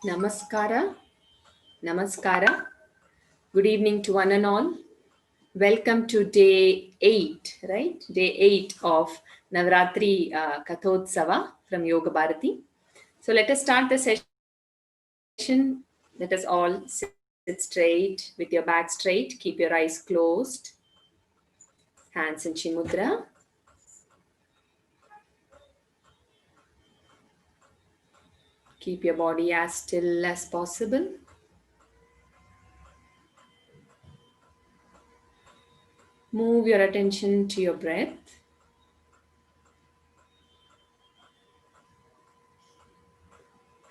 Namaskara, Namaskara. Good evening to one and all. Welcome to day 8, right? Day 8 of Navarathri Kathotsav from Yoga Bharati. So let us start the session. Let us all sit straight with your back straight. Keep your eyes closed. Hands in Chin Mudra. Keep your body as still as possible. Move your attention to your breath.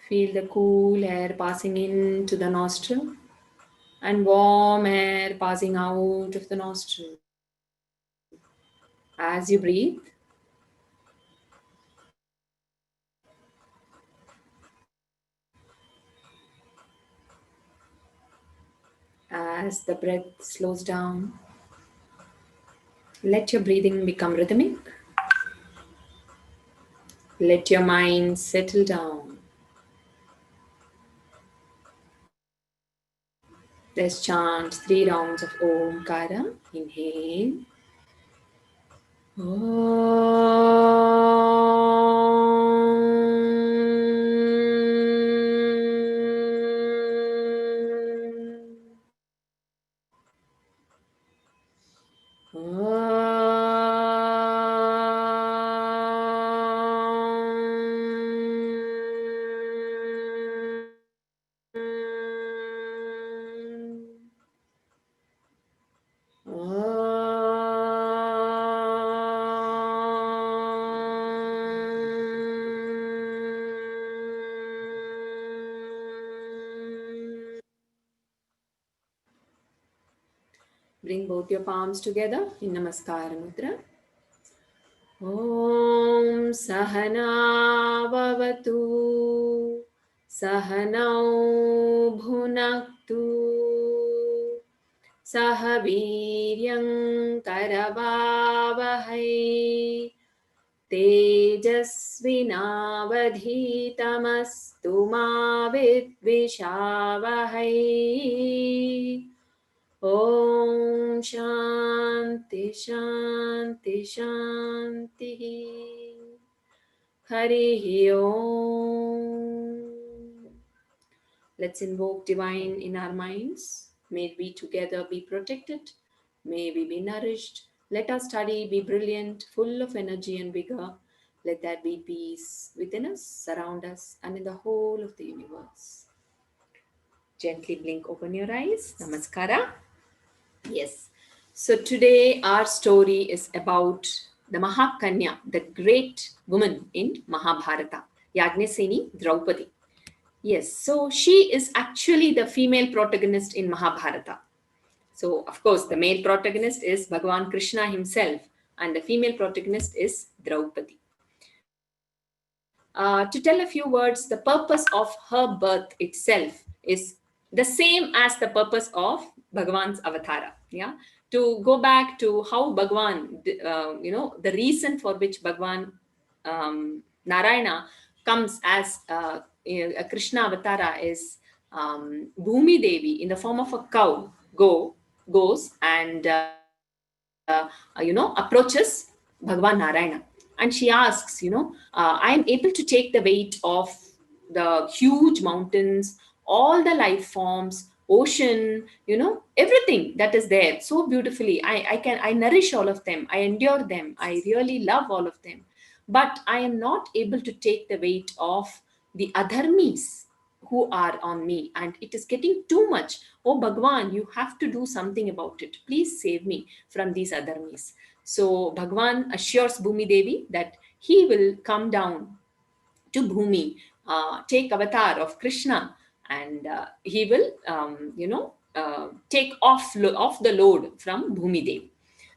Feel the cool air passing into the nostril and warm air passing out of the nostril. As you breathe, as the breath slows down, let your breathing become rhythmic. Let your mind settle down. Let's chant 3 rounds of Omkara. Inhale. Bring both your palms together in Namaskara Mudra. Om Sahana Bhavatu Sahanau Bhunaktu Sahaviryam Karavavahai Tejasvinavadhitamastu ma vidvishavahai. Om Shanti Shanti Shanti. Hari Om. Let's invoke divine in our minds. May we together be protected. May we be nourished. Let our study be brilliant, full of energy and vigor. Let there be peace within us, around us, and in the whole of the universe. Gently blink open your eyes. Namaskara. Yes. So today our story is about the MAHAKANYA, the great woman in Mahabharata, YAAGNASENI Draupadi. Yes, so she is actually the female protagonist in Mahabharata. So, of course, the male protagonist is Bhagavan Krishna himself, and the female protagonist is Draupadi. To tell a few words, the purpose of her birth itself is the same as the purpose of Bhagavan's avatara. Yeah, to go back to how Bhagavan, the reason for which Bhagavan Narayana comes as a Krishna avatara is Bhumi Devi in the form of a cow goes and approaches Bhagavan Narayana, and she asks, I am able to take the weight of the huge mountains, all the life forms, ocean, everything that is there so beautifully. I nourish all of them, I endure them, I really love all of them, but I am not able to take the weight of the adharmis who are on me, and it is getting too much. Oh Bhagwan, you have to do something about it. Please save me from these adharmis. So Bhagwan assures Bhumi Devi that he will come down to Bhumi, take avatar of Krishna, and he will, take off the load from Bhumi Devi.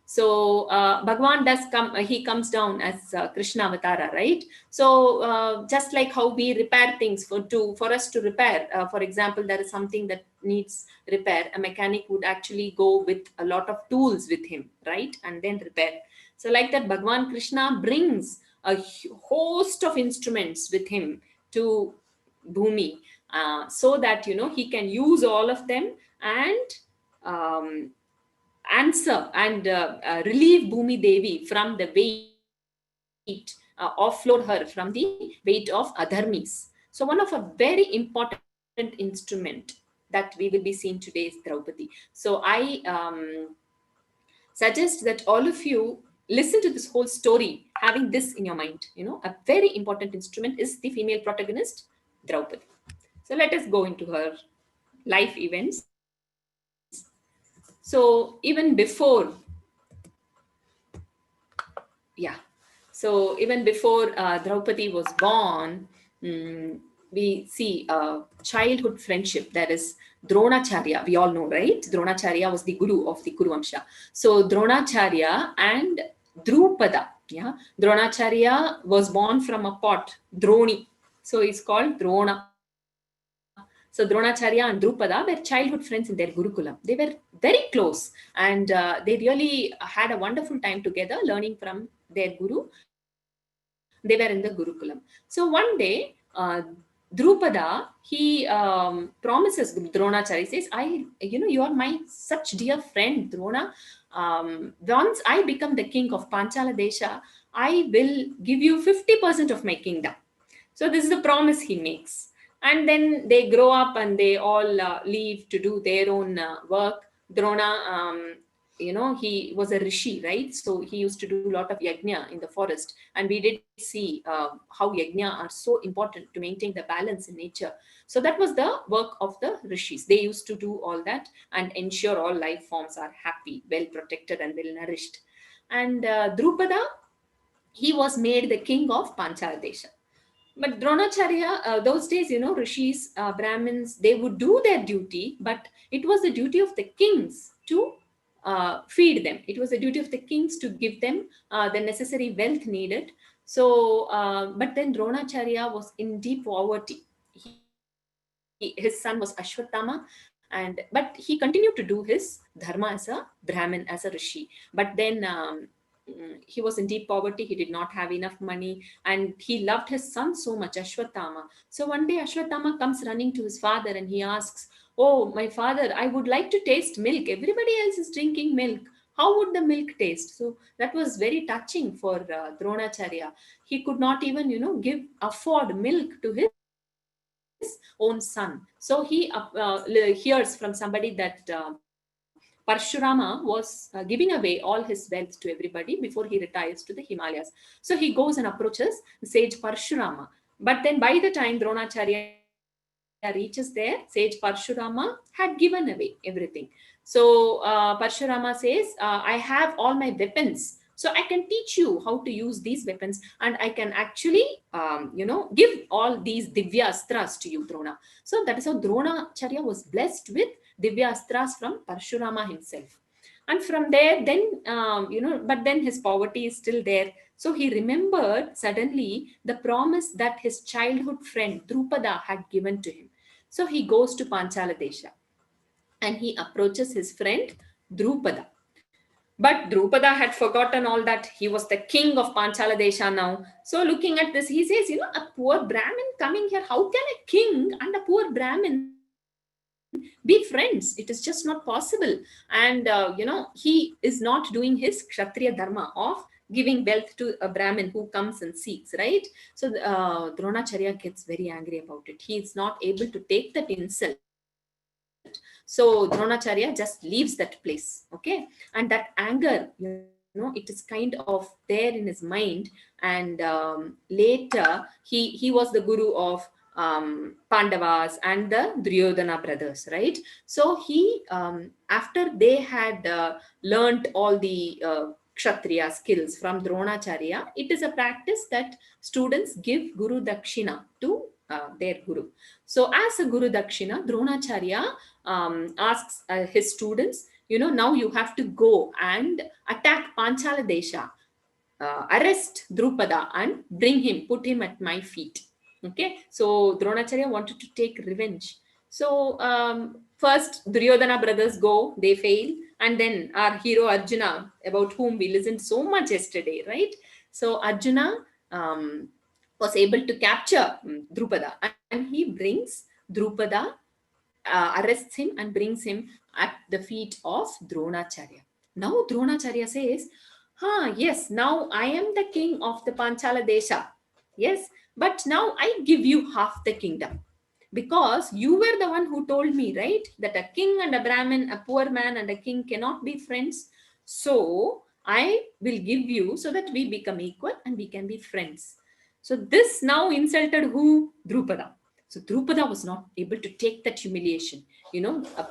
So Bhagwan does come, he comes down as Krishna avatara, right? So just like how we repair things for us to repair, for example, there is something that needs repair, a mechanic would actually go with a lot of tools with him, right? And then repair. So like that, Bhagwan Krishna brings a host of instruments with him to Bhumi, so that, he can use all of them and um, answer and relieve Bhumi Devi from the weight, offload her from the weight of adharmis. So one of a very important instrument that we will be seeing today is Draupadi. So I suggest that all of you listen to this whole story having this in your mind. A very important instrument is the female protagonist, Draupadi. So let us go into her life events. So even before, yeah, so even before Draupadi was born, we see a childhood friendship. That is Dronacharya. We all know, right? Dronacharya was the guru of the Kuruvamsha. So Dronacharya and Drupada. Yeah, Dronacharya was born from a pot, Droni. So he's called Drona. So Dronacharya and Drupada were childhood friends in their Gurukulam. They were very close, and they really had a wonderful time together learning from their guru. They were in the Gurukulam. So one day, Drupada, he promises Dronacharya, says, you are my such dear friend, Drona. Once I become the king of Panchala Desha, I will give you 50% of my kingdom. So this is the promise he makes. And then they grow up and they all leave to do their own work. Drona, he was a rishi, right? So he used to do a lot of yajna in the forest. And we did see how yajna are so important to maintain the balance in nature. So that was the work of the rishis. They used to do all that and ensure all life forms are happy, well protected, and well nourished. And Drupada, he was made the king of Panchala Desha. But Dronacharya, those days, rishis, Brahmins, they would do their duty, but it was the duty of the kings to feed them. It was the duty of the kings to give them the necessary wealth needed. So, but then Dronacharya was in deep poverty. His son was Ashwatthama, but he continued to do his dharma as a Brahmin, as a rishi. But then he was in deep poverty. He did not have enough money, and he loved his son so much, Ashwatthama. So one day Ashwatthama comes running to his father and he asks, "Oh, my father, I would like to taste milk. Everybody else is drinking milk. How would the milk taste?" So that was very touching for Dronacharya. He could not even, give afford milk to his own son. So he hears from somebody that Parshurama was giving away all his wealth to everybody before he retires to the Himalayas. So he goes and approaches sage Parshurama. But then by the time Dronacharya reaches there, sage Parshurama had given away everything. So Parshurama says, "I have all my weapons. So I can teach you how to use these weapons, and I can actually, give all these Divyastras to you, Drona." So that is how Dronacharya was blessed with Divyastras from Parshurama himself. And from there, then, but then his poverty is still there. So he remembered suddenly the promise that his childhood friend Drupada had given to him. So he goes to Panchala Desha and he approaches his friend Drupada. But Drupada had forgotten all that. He was the king of Panchala Desha now. So looking at this, he says, a poor Brahmin coming here, how can a king and a poor Brahmin be friends? It is just not possible. And, he is not doing his Kshatriya Dharma of giving wealth to a Brahmin who comes and seeks, right? So Dronacharya gets very angry about it. He is not able to take that insult. So Dronacharya just leaves that place, okay? And that anger, it is kind of there in his mind. And later, he was the guru of Pandavas and the Duryodhana brothers, right? So after they had learnt all the Kshatriya skills from Dronacharya, it is a practice that students give Guru Dakshina to their Guru. So as a Guru Dakshina, Dronacharya asks his students, now you have to go and attack Panchala Desha, arrest Drupada and bring him, put him at my feet. Okay, so Dronacharya wanted to take revenge. So first Duryodhana brothers go, they fail, and then our hero Arjuna, about whom we listened so much yesterday, right? So Arjuna was able to capture Drupada, and he brings Drupada arrests him and brings him at the feet of Dronacharya. Now Dronacharya says, yes, now I am the king of the Panchala Desha. Yes, but now I give you half the kingdom. Because you were the one who told me, right, that a king and a Brahmin, a poor man and a king cannot be friends. So I will give you so that we become equal and we can be friends. So this now insulted who? Drupada. So Drupada was not able to take that humiliation. A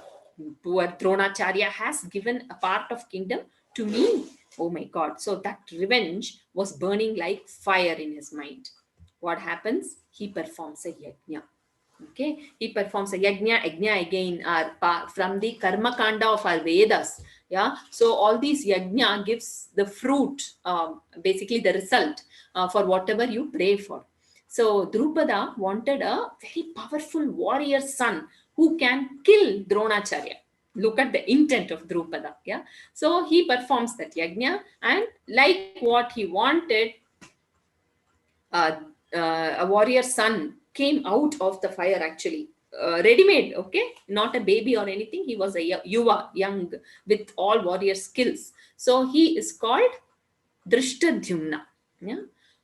poor Dronacharya has given a part of kingdom to me. Oh my God. So that revenge was burning like fire in his mind. What happens? He performs a yajna. Okay, he performs a yajna. Yajna again are from the karma kanda of our Vedas. Yeah, so all these yajna gives the fruit, basically the result for whatever you pray for. So Drupada wanted a very powerful warrior son who can kill Dronacharya. Look at the intent of Drupada. Yeah, so he performs that yajna, and like what he wanted, uh, a warrior son came out of the fire, actually, ready made. Okay, not a baby or anything. He was a yuva, young, with all warrior skills. So he is called Drishtadhyumna. Yeah.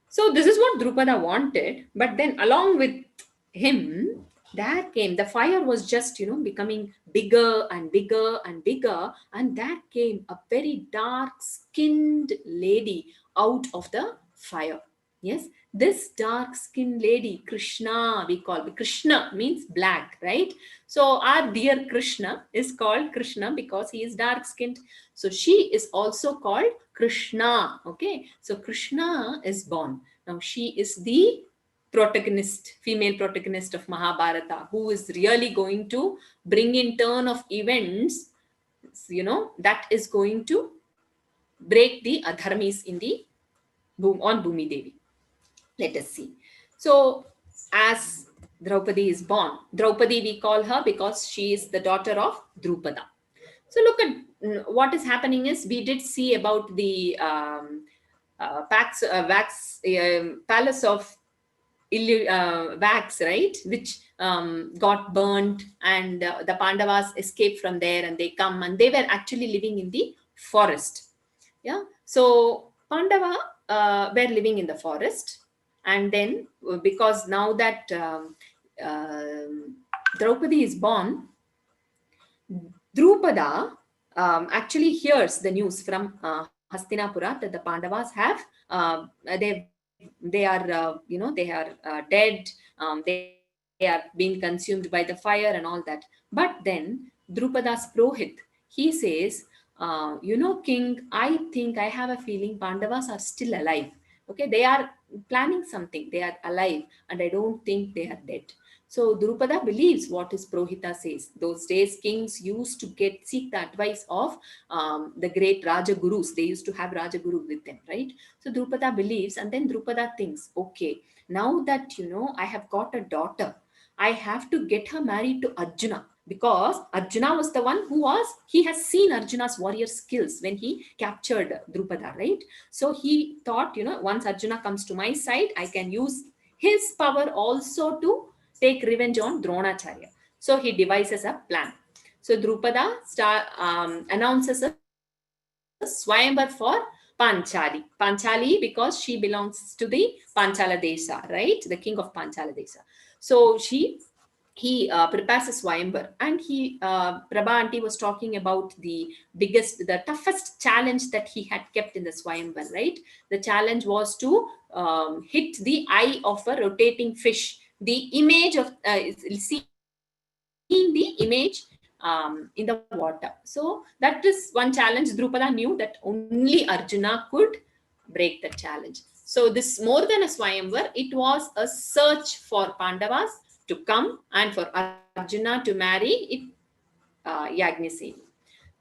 So this is what Drupada wanted, but then along with him, there came the fire was just becoming bigger and bigger and bigger, and there came a very dark skinned lady out of the fire. Yes, this dark skinned lady, Krishna, we call it. Krishna means black, right? So our dear Krishna is called Krishna because he is dark skinned. So she is also called Krishna. Okay, so Krishna is born. Now she is the protagonist, female protagonist of Mahabharata, who is really going to bring in turn of events, that is going to break the adharmis in the on Bhumi Devi. Let us see. So, as Draupadi is born, Draupadi we call her because she is the daughter of Drupada. So, look at what is happening is we did see about the palace of wax, right, which got burnt, and the Pandavas escaped from there, and they come and they were actually living in the forest. Yeah, so Pandava were living in the forest, and then because now that Draupadi is born, Drupada actually hears the news from Hastinapura that the Pandavas have they are they are dead. They are being consumed by the fire and all that. But then Drupada's Prohit, he says, King, I think I have a feeling Pandavas are still alive. Okay, they are planning something. They are alive, and I don't think they are dead. So Drupada believes what his Prohita says. Those days, kings used to seek the advice of the great Rajagurus. They used to have Rajaguru with them, right? So Drupada believes, and then Drupada thinks, okay, now that I have got a daughter, I have to get her married to Arjuna, because Arjuna was the one he has seen Arjuna's warrior skills when he captured Drupada, right? So he thought, once Arjuna comes to my side, I can use his power also to take revenge on Dronacharya. So he devises a plan. So Drupada announces a Swayamvar for Panchali. Panchali because she belongs to the Panchala Desha, right? The king of Panchala Desha. So he prepares a Swayamvar, and Prabha auntie was talking about the toughest challenge that he had kept in the Swayamvar, right? The challenge was to hit the eye of a rotating fish. The image of seeing the image in the water. So that is one challenge. Drupada knew that only Arjuna could break the challenge. So this, more than a Swayamvar, it was a search for Pandavas to come and for Arjuna to marry Yagnaseni.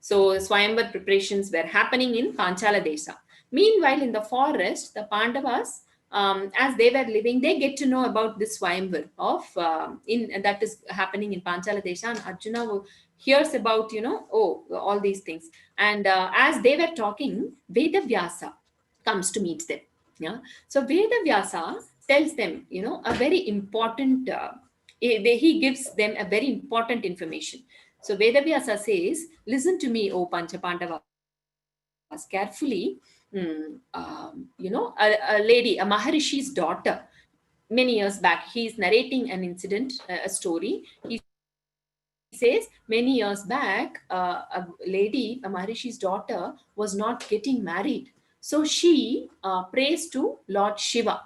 So Swayamvar preparations were happening in Panchala Desha. Meanwhile, in the forest, the Pandavas, as they were living, they get to know about this Swayamvar that is happening in Panchala Desha, and Arjuna hears about all these things. And as they were talking, Vedavyasa comes to meet them. Yeah. So Vedavyasa tells them, a very important he gives them a very important information. So Vedavyasa says, listen to me, O Pancha Pandavas, carefully. A lady, a Maharishi's daughter, many years back, he is narrating an incident, a story. He says, many years back, a lady, a Maharishi's daughter, was not getting married. So she prays to Lord Shiva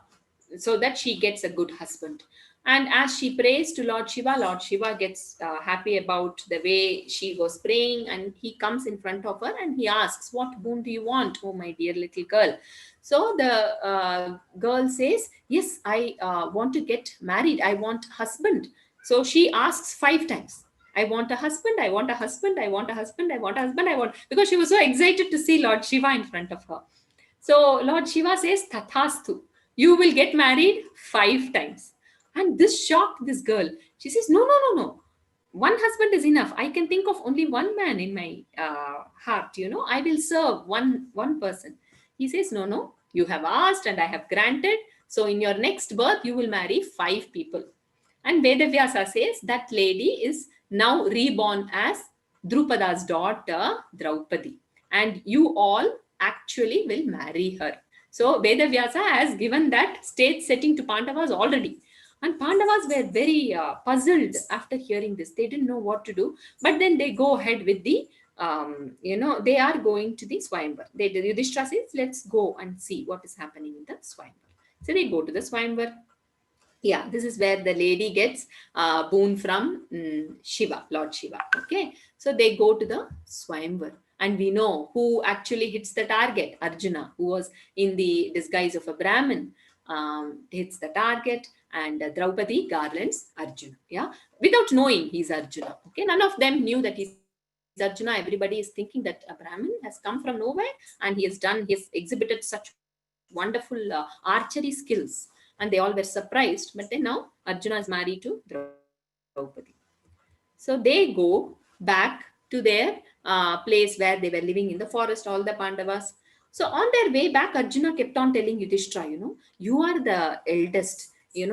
so that she gets a good husband. And as she prays to Lord Shiva gets happy about the way she was praying, and he comes in front of her and he asks, what boon do you want, oh my dear little girl? So the girl says, yes, I want to get married, I want husband. So she asks 5 times, I want a husband, I want a husband, I want a husband, I want a husband, I want, because she was so excited to see Lord Shiva in front of her. So Lord Shiva says, Tathastu, you will get married 5 times. And this shocked this girl. She says, no, no, no, no. One husband is enough. I can think of only one man in my heart. I will serve one person. He says, no, no. You have asked and I have granted. So in your next birth, you will marry 5 people. And Vedavyasa says that lady is now reborn as Drupada's daughter, Draupadi. And you all actually will marry her. So Vedavyasa has given that stage setting to Pandavas already. And Pandavas were very puzzled after hearing this. They didn't know what to do. But then they go ahead with the, they are going to the Swayamvar. Yudhishthira says, let's go and see what is happening in the Swayamvar. So they go to the Swayamvar. Yeah, this is where the lady gets boon from Shiva, Lord Shiva. Okay, so they go to the Swayamvar, and we know who actually hits the target. Arjuna, who was in the disguise of a Brahmin, hits the target, and Draupadi garlands Arjuna. Yeah, without knowing he's Arjuna. Okay, none of them knew that he's Arjuna. Everybody is thinking that a Brahmin has come from nowhere and he has exhibited such wonderful archery skills, and they all were surprised. But then now Arjuna is married to Draupadi. So they go back to their place where they were living in the forest, all the Pandavas. So on their way back, Arjuna kept on telling Yudhishthira, you are the eldest, in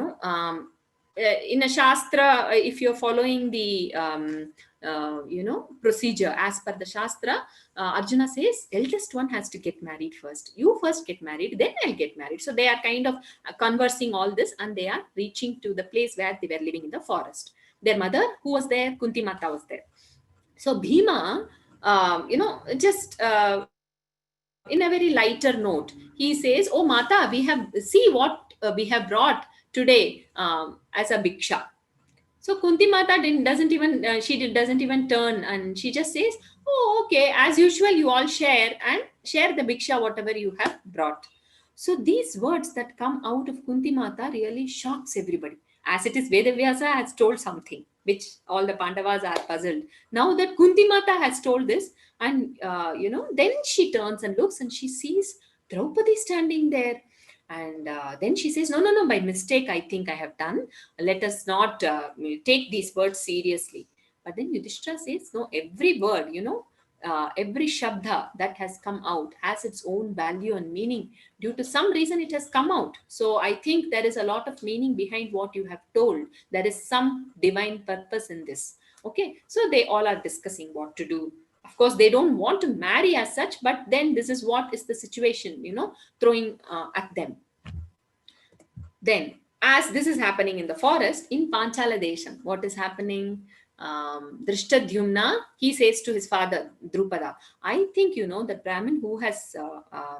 a Shastra, if you're following the, procedure as per the Shastra, Arjuna says, eldest one has to get married first. You first get married, then I'll get married. So they are kind of conversing all this, and they are reaching to the place where they were living in the forest. Their mother, who was there, Kunti Mata was there. So Bhima, just in a very lighter note, he says, oh Mata, see what we have brought today as a bhiksha. So Kunti Mata doesn't even turn, and she just says, "Oh, okay, as usual, you all share the bhiksha whatever you have brought." So these words that come out of Kunti Mata really shocks everybody. As it is, Vedavyasa has told something which all the Pandavas are puzzled. Now that Kunti Mata has told this, and then she turns and looks, and she sees Draupadi standing there. And then she says, no, no, no, by mistake, I think I have done. Let us not take these words seriously. But then Yudhishthira says, no, every word, every shabda that has come out has its own value and meaning. Due to some reason, it has come out. So I think there is a lot of meaning behind what you have told. There is some divine purpose in this. Okay, so they all are discussing what to do. Of course, they don't want to marry as such, but then this is what is the situation, throwing at them. Then, as this is happening in the forest, in Panchala Desham, what is happening? Drishtadhyumna, he says to his father, Drupada, I think, the Brahmin who has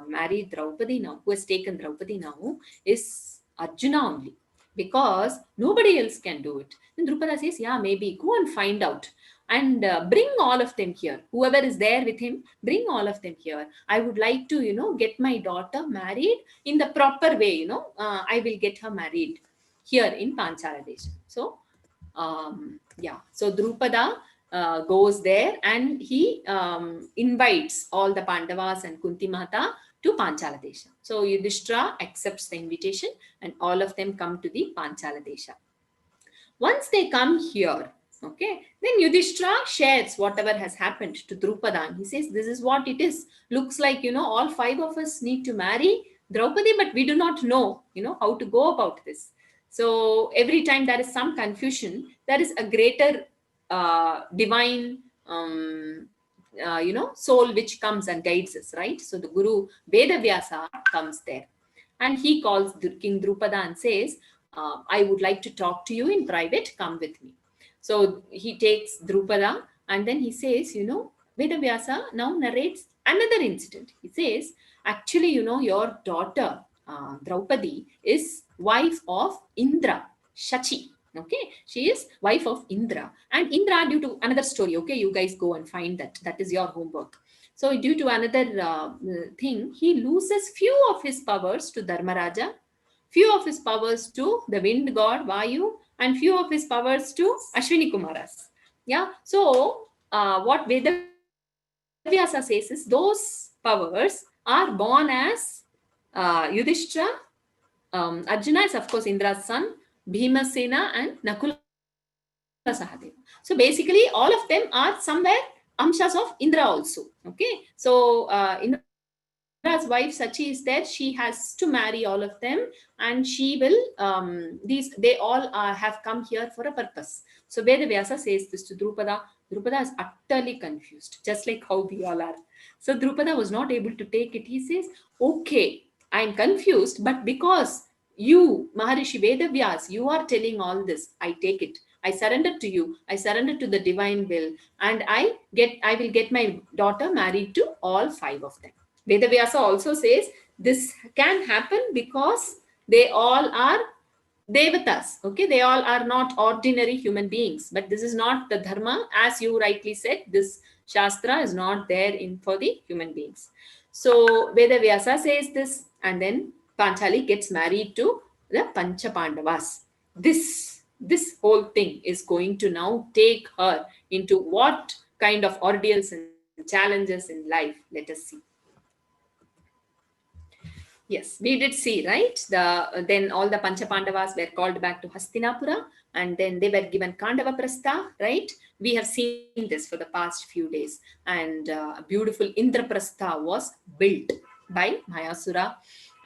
married Draupadi now, who has taken Draupadi now, is Arjuna only, because nobody else can do it. Then Drupada says, yeah, maybe, go and find out. And bring all of them here. Whoever is there with him, bring all of them here. I would like to, get my daughter married in the proper way. I will get her married here in Panchala Desha. So, so Drupada goes there, and he invites all the Pandavas and Kunti Mata to Panchala Desha. So Yudhishthira accepts the invitation, and all of them come to the Panchala Desha. Once they come here, okay, then Yudhishthira shares whatever has happened to Drupada. He says, this is what it is. Looks like, all 5 of us need to marry Draupadi, but we do not know, how to go about this. So every time there is some confusion, there is a greater divine soul which comes and guides us, right? So the Guru Vedavyasa comes there, and he calls King Drupada and says, I would like to talk to you in private, come with me. So he takes Drupada, and then he says, Vedavyasa now narrates another incident. He says, actually, your daughter, Draupadi, is wife of Indra, Shachi. Okay, she is wife of Indra. And Indra, due to another story, okay, you guys go and find that. That is your homework. So, due to another thing, he loses few of his powers to Dharmaraja, few of his powers to the wind god Vayu, and few of his powers to Ashwini Kumaras. Yeah, so what Vedavyasa says is those powers are born as Yudhishthira. Arjuna is, of course, Indra's son, Bhimasena, and Nakula Sahadeva. So basically, all of them are somewhere amshas of Indra also. Okay, so Indra's wife Sachi is there. She has to marry all of them, and she will. They all have come here for a purpose. So Vedavyasa says this to Drupada. Drupada is utterly confused, just like how we all are. So Drupada was not able to take it. He says, "Okay, I am confused, but because you, Maharishi Vedavyas, you are telling all this, I take it. I surrender to you. I surrender to the divine will, and I will get my daughter married to all five of them." Vedavyasa also says this can happen because they all are devatas. Okay, they all are not ordinary human beings, but this is not the dharma, as you rightly said. This shastra is not there in for the human beings. So Vedavyasa says this, and then Panchali gets married to the Pancha Pandavas. This whole thing is going to now take her into what kind of ordeals and challenges in life. Let us see. Yes, we did see, right? Then all the Pancha Pandavas were called back to Hastinapura, and then they were given Kandava Prastha, right? We have seen this for the past few days, and a beautiful Indraprastha was built by Mayasura,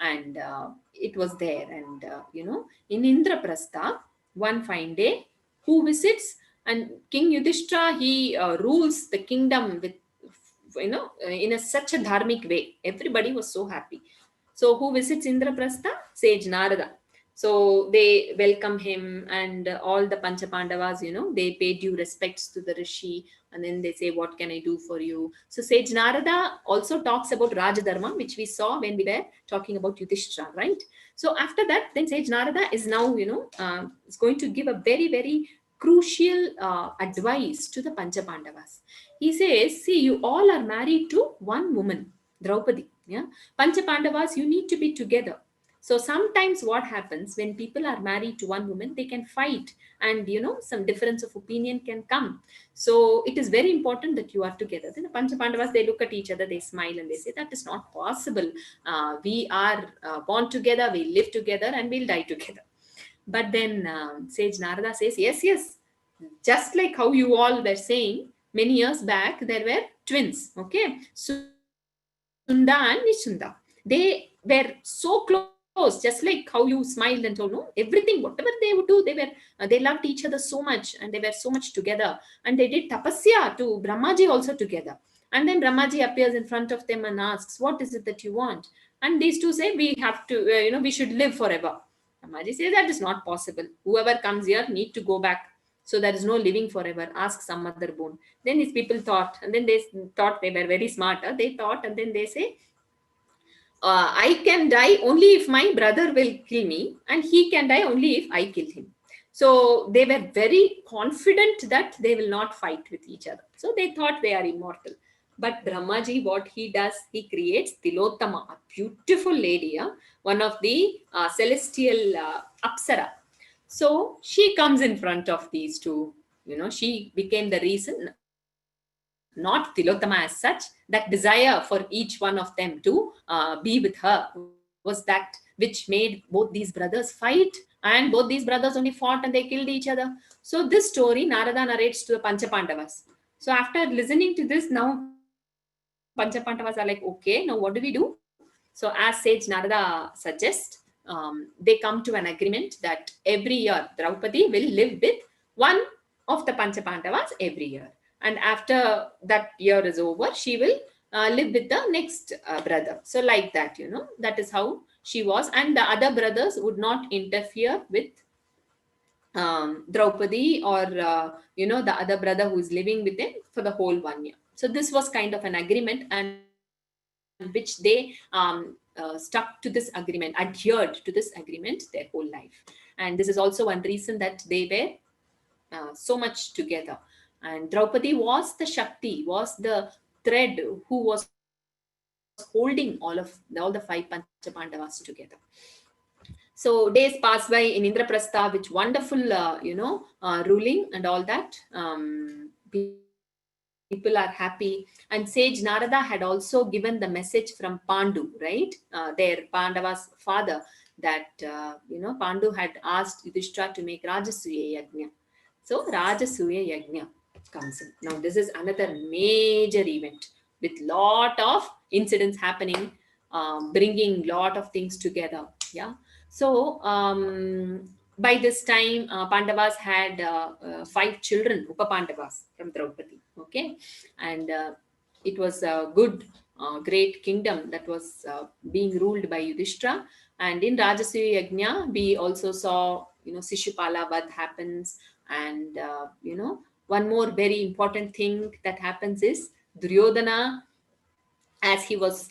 and it was there. And in Indraprastha, one fine day, who visits? And King Yudhishthira, he rules the kingdom with in such a dharmic way. Everybody was so happy. So who visits Indraprastha? Sage Narada. So they welcome him, and all the Pancha Pandavas, they pay due respects to the Rishi, and then they say, "What can I do for you?" So Sage Narada also talks about Rajadharma, which we saw when we were talking about Yudhishthira, right? So after that, then Sage Narada is now, is going to give a very, very crucial advice to the Pancha Pandavas. He says, "See, you all are married to one woman, Draupadi. Yeah, Pancha Pandavas, you need to be together. So sometimes what happens when people are married to one woman, they can fight, and some difference of opinion can come. So it is very important that you are together." Then the Pancha Pandavas, they look at each other, they smile, and they say, "That is not possible. We are born together, we live together, and we'll die together." But then Sage Narada says, "Yes, yes, just like how you all were saying many years back, there were twins. Okay, Sunda and Nishunda. They were so close, just like how you smiled and told, no, everything, whatever they would do, they loved each other so much, and they were so much together, and they did tapasya to Brahmaji also together. And then Brahmaji appears in front of them and asks, "What is it that you want?" And these two say, "We have to, we should live forever." Brahmaji says, "That is not possible. Whoever comes here need to go back. So there is no living forever. Ask some other boon." Then these people thought, and then they thought, they were very smart. They thought, and then they say, "I can die only if my brother will kill me, and he can die only if I kill him." So they were very confident that they will not fight with each other. So they thought they are immortal. But Brahmaji, what he does, he creates Tilottama, a beautiful lady, one of the celestial Apsara. So she comes in front of these two. She became the reason, not Tilottama as such, that desire for each one of them to be with her was that which made both these brothers fight, and both these brothers only fought and they killed each other. So this story Narada narrates to the Pancha Pandavas. So after listening to this, now Pancha Pandavas are like, "Okay, now what do we do?" So as Sage Narada suggests, they come to an agreement that every year Draupadi will live with one of the Pancha Pandavas every year. And after that year is over, she will live with the next brother. So, like that, that is how she was. And the other brothers would not interfere with Draupadi or, the other brother who is living with him for the whole 1 year. So, this was kind of an agreement, and which they stuck to this agreement, adhered to this agreement their whole life. And this is also one reason that they were so much together. And Draupadi was the Shakti, was the thread who was holding all the five Pancha Pandavas together. So days pass by in Indraprastha, which wonderful, ruling and all that. People are happy. And sage Narada had also given the message from Pandu, right? Their Pandava's father, that, Pandu had asked Yudhishthira to make Rajasuya Yajna. So Rajasuya Yajna comes in. Now this is another major event with lot of incidents happening, bringing lot of things together. Yeah. So by this time, Pandavas had five children, Upa Pandavas from Draupadi. Okay, and it was a good, great kingdom that was being ruled by Yudhishthira. And in Rajasuya Yajna, we also saw, Sishupala Vad happens, and one more very important thing that happens is Duryodhana, as he was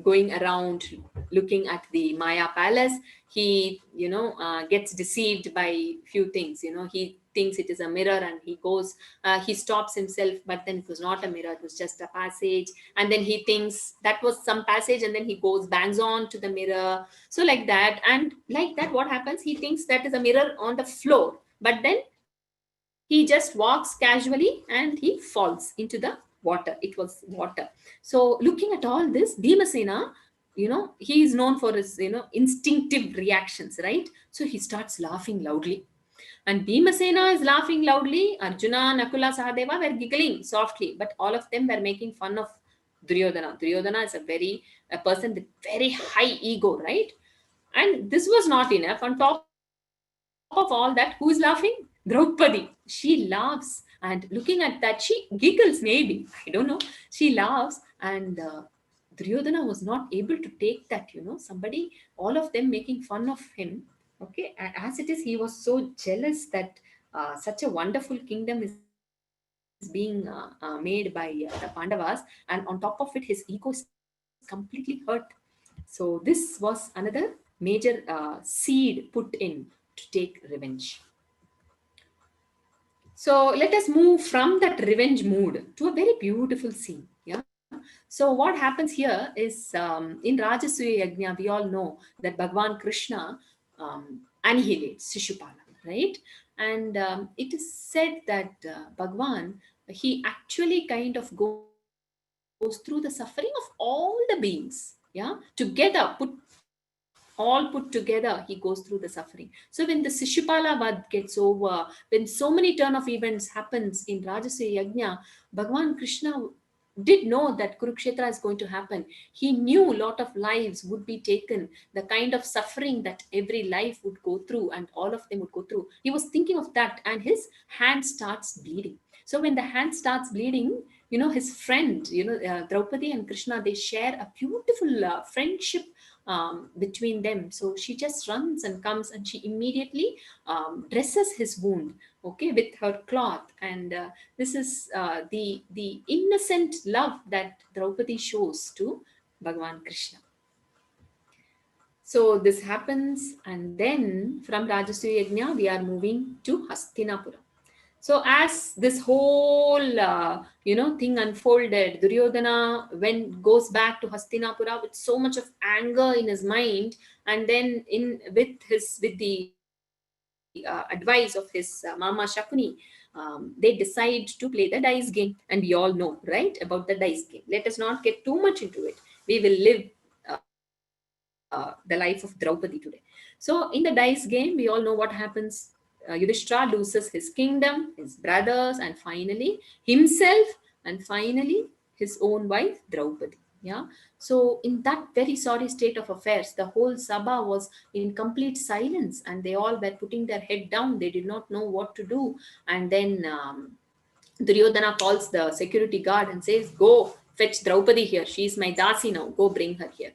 going around looking at the Maya palace, he gets deceived by few things. He thinks it is a mirror, and he stops himself, but then it was not a mirror, it was just a passage. And then he thinks that was some passage, and then he goes bangs on to the mirror. So like that, and like that, what happens, he thinks that is a mirror on the floor, but then he just walks casually and he falls into the water. It was water. So looking at all this, Bhimasena, he is known for his instinctive reactions, right? So he starts laughing loudly, and Bhimasena is laughing loudly. Arjuna, Nakula, Sahadeva were giggling softly, but all of them were making fun of Duryodhana. Duryodhana is a person with very high ego, right? And this was not enough. On top of all that, who is laughing? Draupadi. She laughs, and looking at that, she giggles, maybe. I don't know. She laughs, and Duryodhana was not able to take that, somebody, all of them making fun of him. Okay, and as it is, he was so jealous that such a wonderful kingdom is being made by the Pandavas, and on top of it, his ego is completely hurt. So this was another major seed put in to take revenge. So let us move from that revenge mood to a very beautiful scene. Yeah. So what happens here is, in Rajasuya Yajna, we all know that Bhagwan Krishna annihilates Shishupala, right? And it is said that Bhagwan, he actually kind of goes through the suffering of all the beings. Yeah, together, all put together, he goes through the suffering. So when the Sishupala Vad gets over, when so many turn of events happens in Rajasuya Yajna, Bhagwan Krishna did know that Kurukshetra is going to happen. He knew a lot of lives would be taken, the kind of suffering that every life would go through and all of them would go through. He was thinking of that, and his hand starts bleeding. So when the hand starts bleeding, his friend, Draupadi and Krishna, they share a beautiful friendship between them. So she just runs and comes, and she immediately dresses his wound, okay, with her cloth. And this is the innocent love that Draupadi shows to Bhagwan Krishna. So this happens, and then from Rajasuya Yajna, we are moving to Hastinapura. So as this whole thing unfolded, Duryodhana goes back to Hastinapura with so much of anger in his mind, and then with the advice of his Mama Shakuni, they decide to play the dice game, and we all know, right, about the dice game. Let us not get too much into it. We will live the life of Draupadi today. So in the dice game, we all know what happens. Yudhishthira loses his kingdom, his brothers, and finally himself, and finally his own wife Draupadi. Yeah. So, in that very sorry state of affairs, the whole Sabha was in complete silence and they all were putting their head down. They did not know what to do. And then Duryodhana calls the security guard and says, "Go fetch Draupadi here. She's my Dasi now. Go bring her here."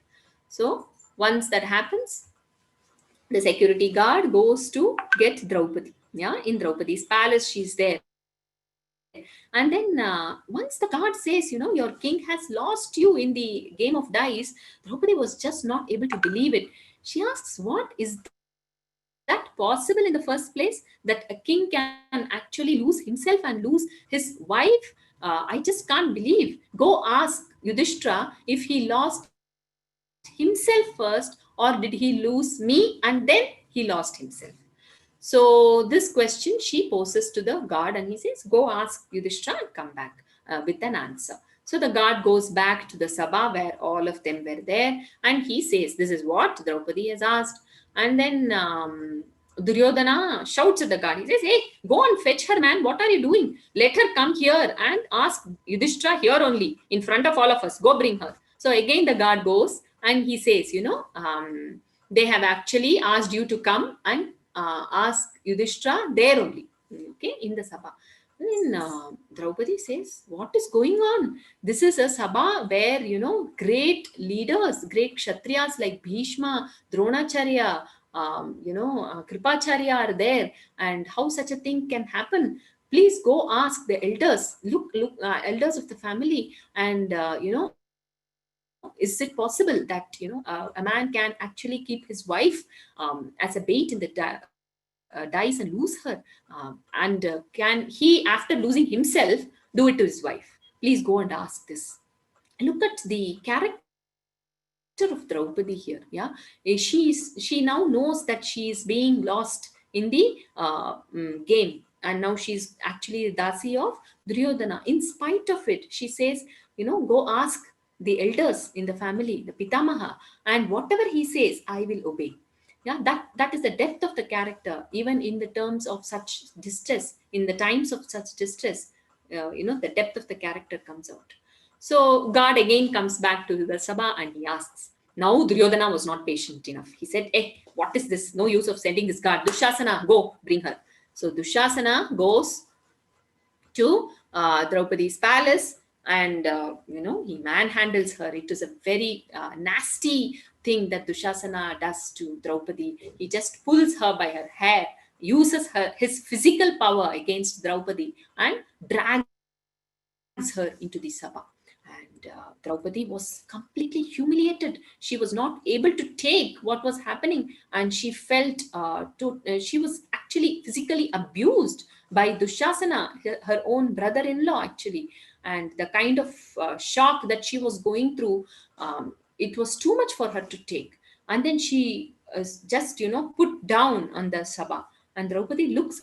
So, once that happens, the security guard goes to get Draupadi. Yeah, in Draupadi's palace, she's there. And then once the guard says, your king has lost you in the game of dice, Draupadi was just not able to believe it. She asks, what is that possible in the first place? That a king can actually lose himself and lose his wife? I just can't believe. Go ask Yudhishthira if he lost himself first, or did he lose me and then he lost himself. So this question she poses to the guard and he says, go ask Yudhishthira and come back with an answer. So the guard goes back to the Sabha where all of them were there and he says, this is what Draupadi has asked. And then Duryodhana shouts at the guard. He says, hey, go and fetch her, man. What are you doing? Let her come here and ask Yudhishthira here only in front of all of us. Go bring her. So again the guard goes and he says, they have actually asked you to come and ask Yudhishthira there only, okay, in the Sabha. Then Draupadi says, what is going on? This is a Sabha where, great leaders, great Kshatriyas like Bhishma, Dronacharya, Kripacharya are there. And how such a thing can happen? Please go ask the elders, elders of the family. And, is it possible that, a man can actually keep his wife as a bait in the dice and lose her? And can he, after losing himself, do it to his wife? Please go and ask this. Look at the character of Draupadi here. Yeah, she now knows that she is being lost in the game, and now she's actually the Dasi of Duryodhana. In spite of it, she says, go ask the elders in the family, the Pitamaha, and whatever he says, I will obey. Yeah, that is the depth of the character, even in the terms of such distress, in the times of such distress. The depth of the character comes out. So God again comes back to the Sabha and he asks. Now Duryodhana was not patient enough. He said, "Hey, what is this? No use of sending this guard. Dushasana, go bring her." So Dushasana goes to Draupadi's palace and he manhandles her. It is a very nasty thing that Dushasana does to Draupadi. He just pulls her by her hair, uses his physical power against Draupadi and drags her into the Sabha. And Draupadi was completely humiliated. She was not able to take what was happening, and she felt she was actually physically abused by Dushasana, her own brother-in-law, actually. And the kind of shock that she was going through, it was too much for her to take. And then she just, put down on the Sabha. And Draupadi looks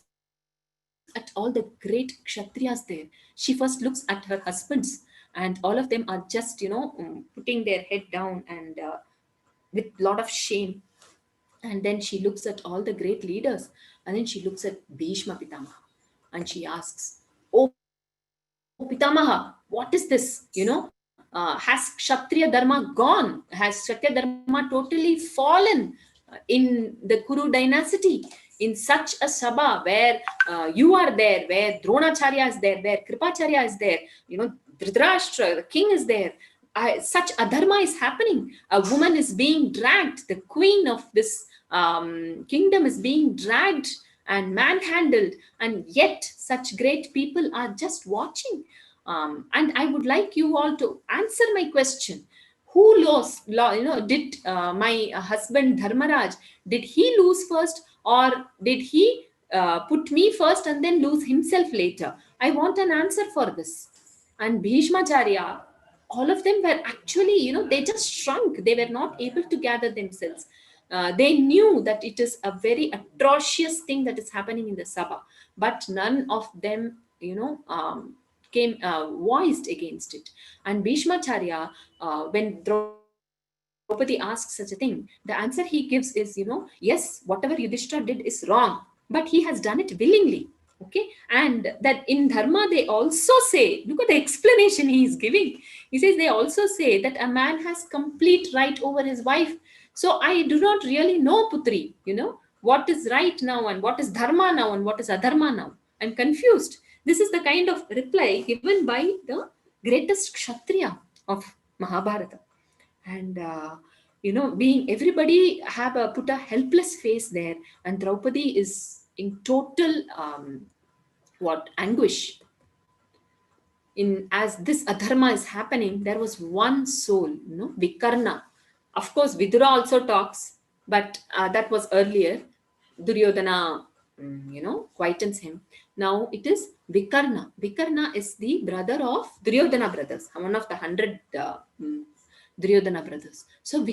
at all the great Kshatriyas there. She first looks at her husbands, and all of them are just, putting their head down and with a lot of shame. And then she looks at all the great leaders, and then she looks at Bhishma Pitamaha and she asks, "Oh, Pitamaha, what is this? Has Kshatriya Dharma gone? Has Kshatriya Dharma totally fallen in the Kuru dynasty? In such a Sabha where you are there, where Dronacharya is there, where Kripacharya is there, Dhritarashtra, the king is there. Such adharma is happening. A woman is being dragged. The queen of this kingdom is being dragged and manhandled, and yet such great people are just watching. And I would like you all to answer my question. Who lost? Did my husband Dharmaraj, did he lose first, or did he put me first and then lose himself later? I want an answer for this. And Bhishmacharya, all of them were actually, they just shrunk. They were not able to gather themselves. They knew that it is a very atrocious thing that is happening in the Sabha, but none of them, came voiced against it. And Bhishmacharya, when Draupadi asks such a thing, the answer he gives is, yes, whatever Yudhishthira did is wrong, but he has done it willingly. Okay, and that in dharma they also say, look at the explanation he is giving. He says they also say that a man has complete right over his wife. So I do not really know, putri, what is right now and what is dharma now and what is adharma now. I'm confused. This is the kind of reply given by the greatest kshatriya of Mahabharata. And being everybody have put a helpless face there, and Draupadi is in total what anguish. In as this adharma is happening, there was one soul, Vikarna. Of course, Vidura also talks, but that was earlier. Duryodhana, quietens him. Now it is Vikarna. Vikarna is the brother of Duryodhana brothers, one of the 100 Duryodhana brothers. So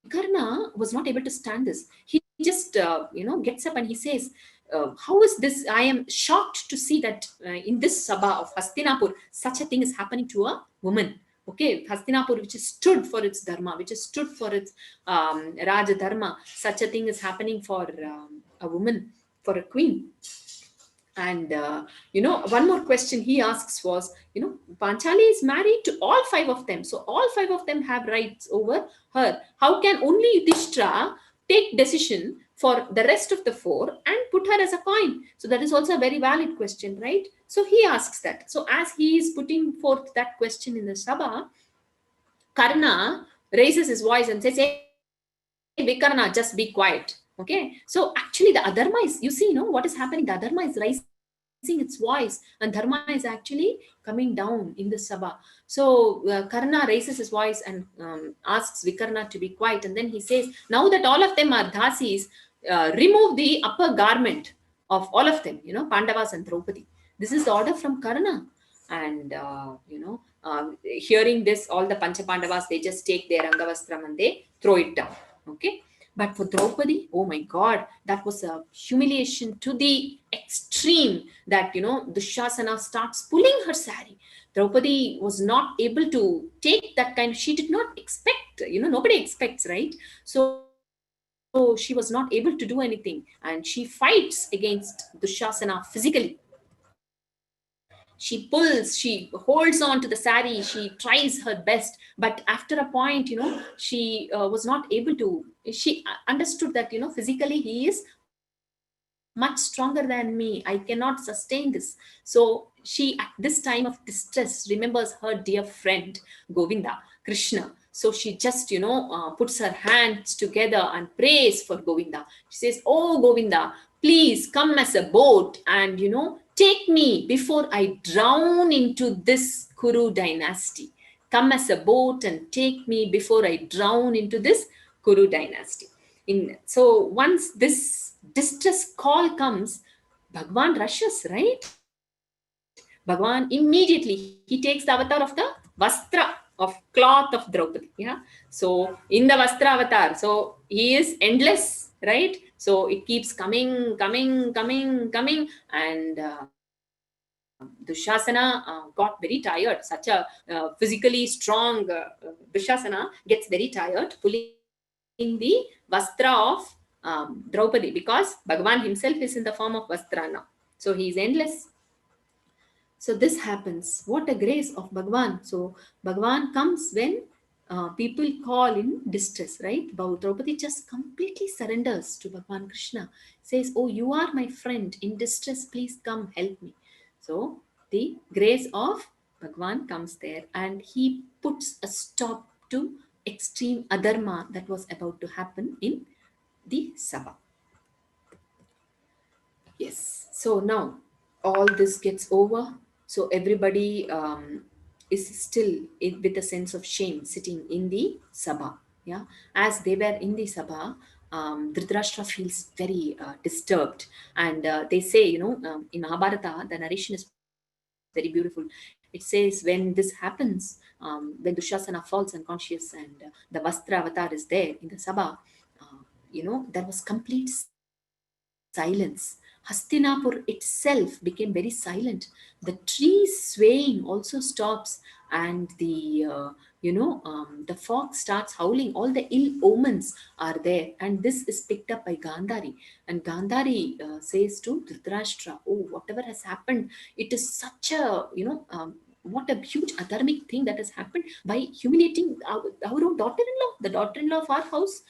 Vikarna was not able to stand this. He just, gets up and he says, how is this? I am shocked to see that in this Sabha of Hastinapur, such a thing is happening to a woman. Okay, Hastinapur, which is stood for its dharma, which is stood for its Raja Dharma, such a thing is happening for a woman, for a queen. And one more question he asks was, Panchali is married to all five of them, so all five of them have rights over her. How can only Yudhishthira take decision for the rest of the four and put her as a coin? So that is also a very valid question, right? So he asks that. So as he is putting forth that question in the Sabha, Karna raises his voice and says, "Hey, Vikarna, just be quiet." Okay. So actually, the adharma is, you see, what is happening? The adharma is rising its voice, and dharma is actually coming down in the Sabha. So Karna raises his voice and asks Vikarna to be quiet. And then he says, now that all of them are dasis, remove the upper garment of all of them, Pandavas and Draupadi. This is the order from Karna. And hearing this, all the Pancha Pandavas, they just take their Angavastram and they throw it down. Okay. But for Draupadi, oh my God, that was a humiliation to the extreme, that Dushasana starts pulling her sari. Draupadi was not able to take that kind. She did not expect, nobody expects, right? So she was not able to do anything, and she fights against Dushasana physically. She pulls, she holds on to the sari, she tries her best, but after a point, she was not able to. She understood that, physically he is much stronger than me. I cannot sustain this. So she, at this time of distress, remembers her dear friend Govinda, Krishna. So she just, puts her hands together and prays for Govinda. She says, "Oh Govinda, please come as a boat and, take me before I drown into this Kuru dynasty. Come as a boat and take me before I drown into this Kuru dynasty." So once this distress call comes, Bhagwan rushes, right? Bhagwan immediately, he takes the avatar of the Vastra, of cloth of Draupadi. Yeah. So in the Vastra avatar, so he is endless, right? So it keeps coming, and Dushasana got very tired. Such a physically strong Dushasana gets very tired pulling the Vastra of Draupadi, because Bhagwan himself is in the form of Vastra now. So he is endless. So this happens. What a grace of Bhagwan. So Bhagwan comes when people call in distress, right? Draupadi just completely surrenders to Bhagwan Krishna, says, "Oh, you are my friend in distress, please come help me." So the grace of Bhagwan comes there, and he puts a stop to extreme adharma that was about to happen in the Sabha. Yes. So now all this gets over. So everybody is still with a sense of shame sitting in the Sabha. Yeah. As they were in the Sabha, Dhritarashtra feels very disturbed. And they say, in Mahabharata, the narration is very beautiful. It says when this happens, when Dushasana falls unconscious and the Vastra avatar is there in the Sabha, there was complete silence. All the Hastinapur itself became very silent. The tree swaying also stops, and the fox starts howling. All the ill omens are there, and this is picked up by Gandhari. And Gandhari says to Dhritarashtra, "Oh, whatever has happened, it is such a what a huge adharmic thing that has happened by humiliating our own daughter-in-law, the daughter-in-law of our house.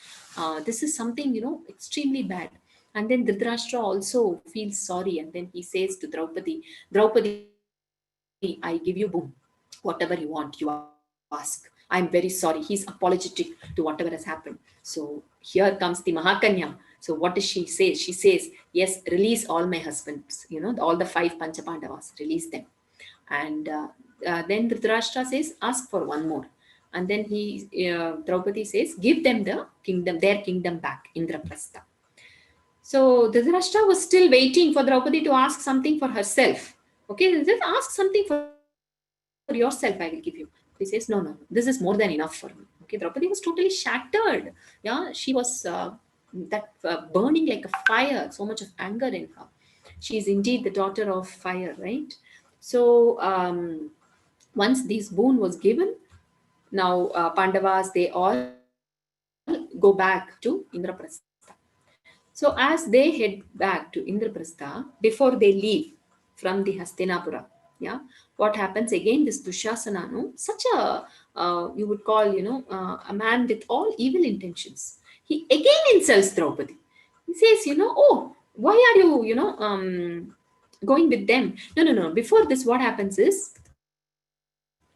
This is something extremely bad." And then Dhritarashtra also feels sorry, and then he says to Draupadi, "Draupadi, I give you boon. Whatever you want, you ask. I'm very sorry." He's apologetic to whatever has happened. So here comes the Mahakanya. So what does she say? She says, "Yes, release all my husbands. All the five Panchapandavas, release them." And then Dhritarashtra says, "Ask for one more." And then Draupadi says, "Give them their kingdom back, Indraprastha." So Dhritarashtra was still waiting for Draupadi to ask something for herself. Okay, just ask something for yourself, I will give you. He says, "No, no, this is more than enough for me." Okay, Draupadi was totally shattered. Yeah, she was burning like a fire, so much of anger in her. She is indeed the daughter of fire, right? So once this boon was given, now Pandavas, they all go back to Indraprastha. So as they head back to Indraprastha, before they leave from the Hastinapura, yeah, what happens again? This Dushasana, no, such a you would call, a man with all evil intentions. He again insults Draupadi. He says, "Oh, why are you, going with them?" No, no, no. Before this, what happens is,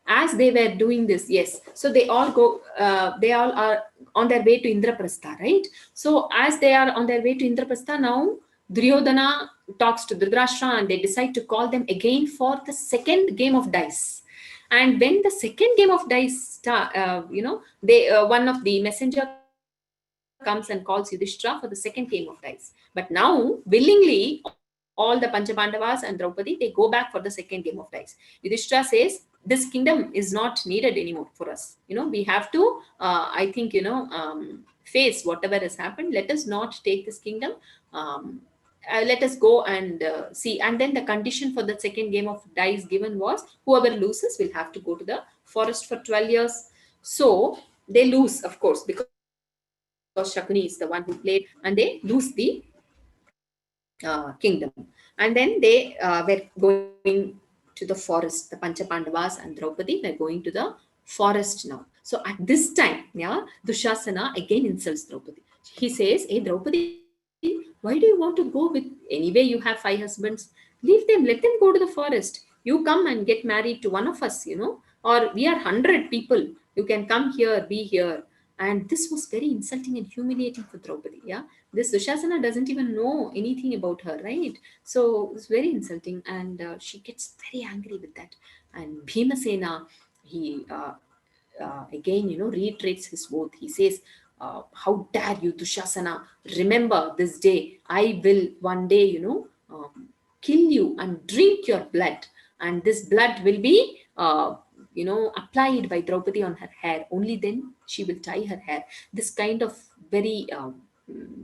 as they were doing this, yes, so they all are on their way to Indraprastha, right? So as they are on their way to Indraprastha, now Duryodhana talks to Dhritarashtra, and they decide to call them again for the second game of dice. And when the second game of dice start, they one of the messenger comes and calls Yudhishthira for the second game of dice. But now willingly all the Panchapandavas and Draupadi, they go back for the second game of dice. Yudhishthira says, "This kingdom is not needed anymore for us. We have to face whatever has happened. Let us not take this kingdom. um, let us go and see." And then the condition for the second game of dice given was, whoever loses will have to go to the forest for 12 years. So they lose, of course, because Shakuni is the one who played, and they lose the kingdom. And then they were going to the forest. The Panchapandavas and Draupadi were going to the forest now. So at this time, yeah, Dushasana again insults Draupadi. He says, "Hey Draupadi, why do you want to go with, anyway you have 5 husbands? Leave them, let them go to the forest. You come and get married to one of us, or we are 100 people. You can come here, be here." And this was very insulting and humiliating for Draupadi. Yeah, this Dushasana doesn't even know anything about her, right? So it's very insulting, and she gets very angry with that. And Bhimasena, he again, reiterates his oath. He says, "How dare you, Dushasana? Remember this day. I will one day, kill you and drink your blood, and this blood will be applied by Draupadi on her hair. Only then she will tie her hair." This kind of very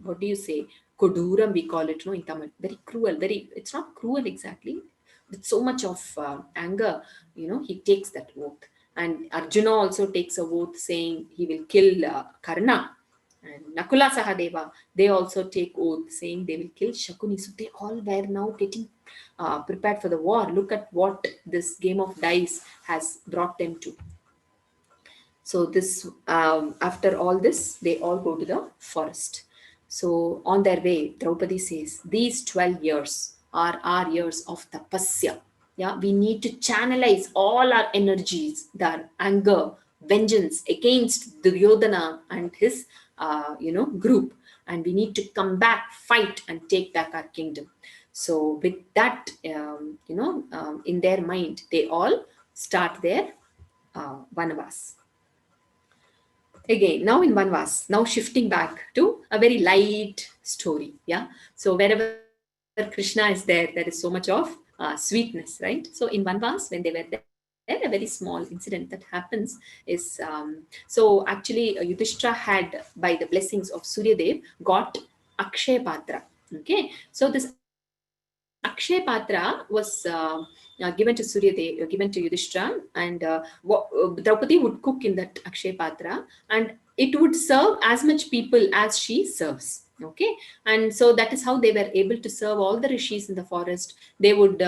what do you say, koduram, we call it, no, in Tamil, very cruel, very, it's not cruel exactly, with so much of anger, he takes that oath. And Arjuna also takes a oath saying he will kill Karna. And Nakula Sahadeva, they also take oath saying they will kill Shakuni. So they all were now getting prepared for the war. Look at what this game of dice has brought them to. So this, after all this, they all go to the forest. So on their way, Draupadi says, "These 12 years are our years of tapasya. Yeah, we need to channelize all our energies, their anger, vengeance against Duryodhana and his, group, and we need to come back, fight, and take back our kingdom." So with that, in their mind, they all start their vanavas. Again, now in Vanvas, now shifting back to a very light story. Yeah. So wherever Krishna is there, there is so much of sweetness, right? So in Vanvas, when they were there, a very small incident that happens is, so actually Yudhishthira had, by the blessings of Suryadev, got Akshay Patra. Okay. So this Akshay Patra Akshay Patra was given to given to Yudhishthira, and Draupadi would cook in that Akshay Patra, and it would serve as much people as she serves. Okay, and so that is how they were able to serve all the rishis in the forest. They would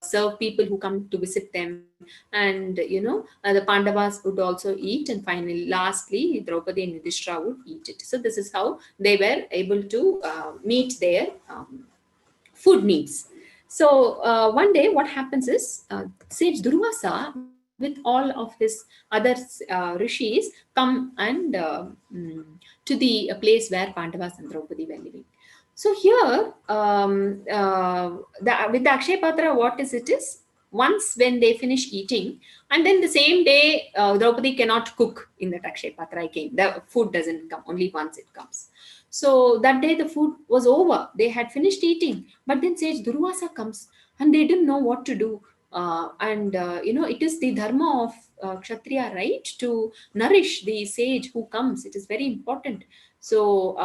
serve people who come to visit them, and the Pandavas would also eat, and finally, lastly, Draupadi and Yudhishthira would eat it. So this is how they were able to meet their food needs. So one day, what happens is Sage Durvasa, with all of his other rishis, come and to the place where Pandavas and Draupadi were living. So here, with the Akshay Patra, what is it is? Once when they finish eating, and then the same day, Draupadi cannot cook in that Akshay Patra again. The food doesn't come, only once it comes. So that day the food was over. They had finished eating, but then Sage Durvasa comes, and they didn't know what to do. And it is the dharma of Kshatriya, right, to nourish the sage who comes. It is very important. So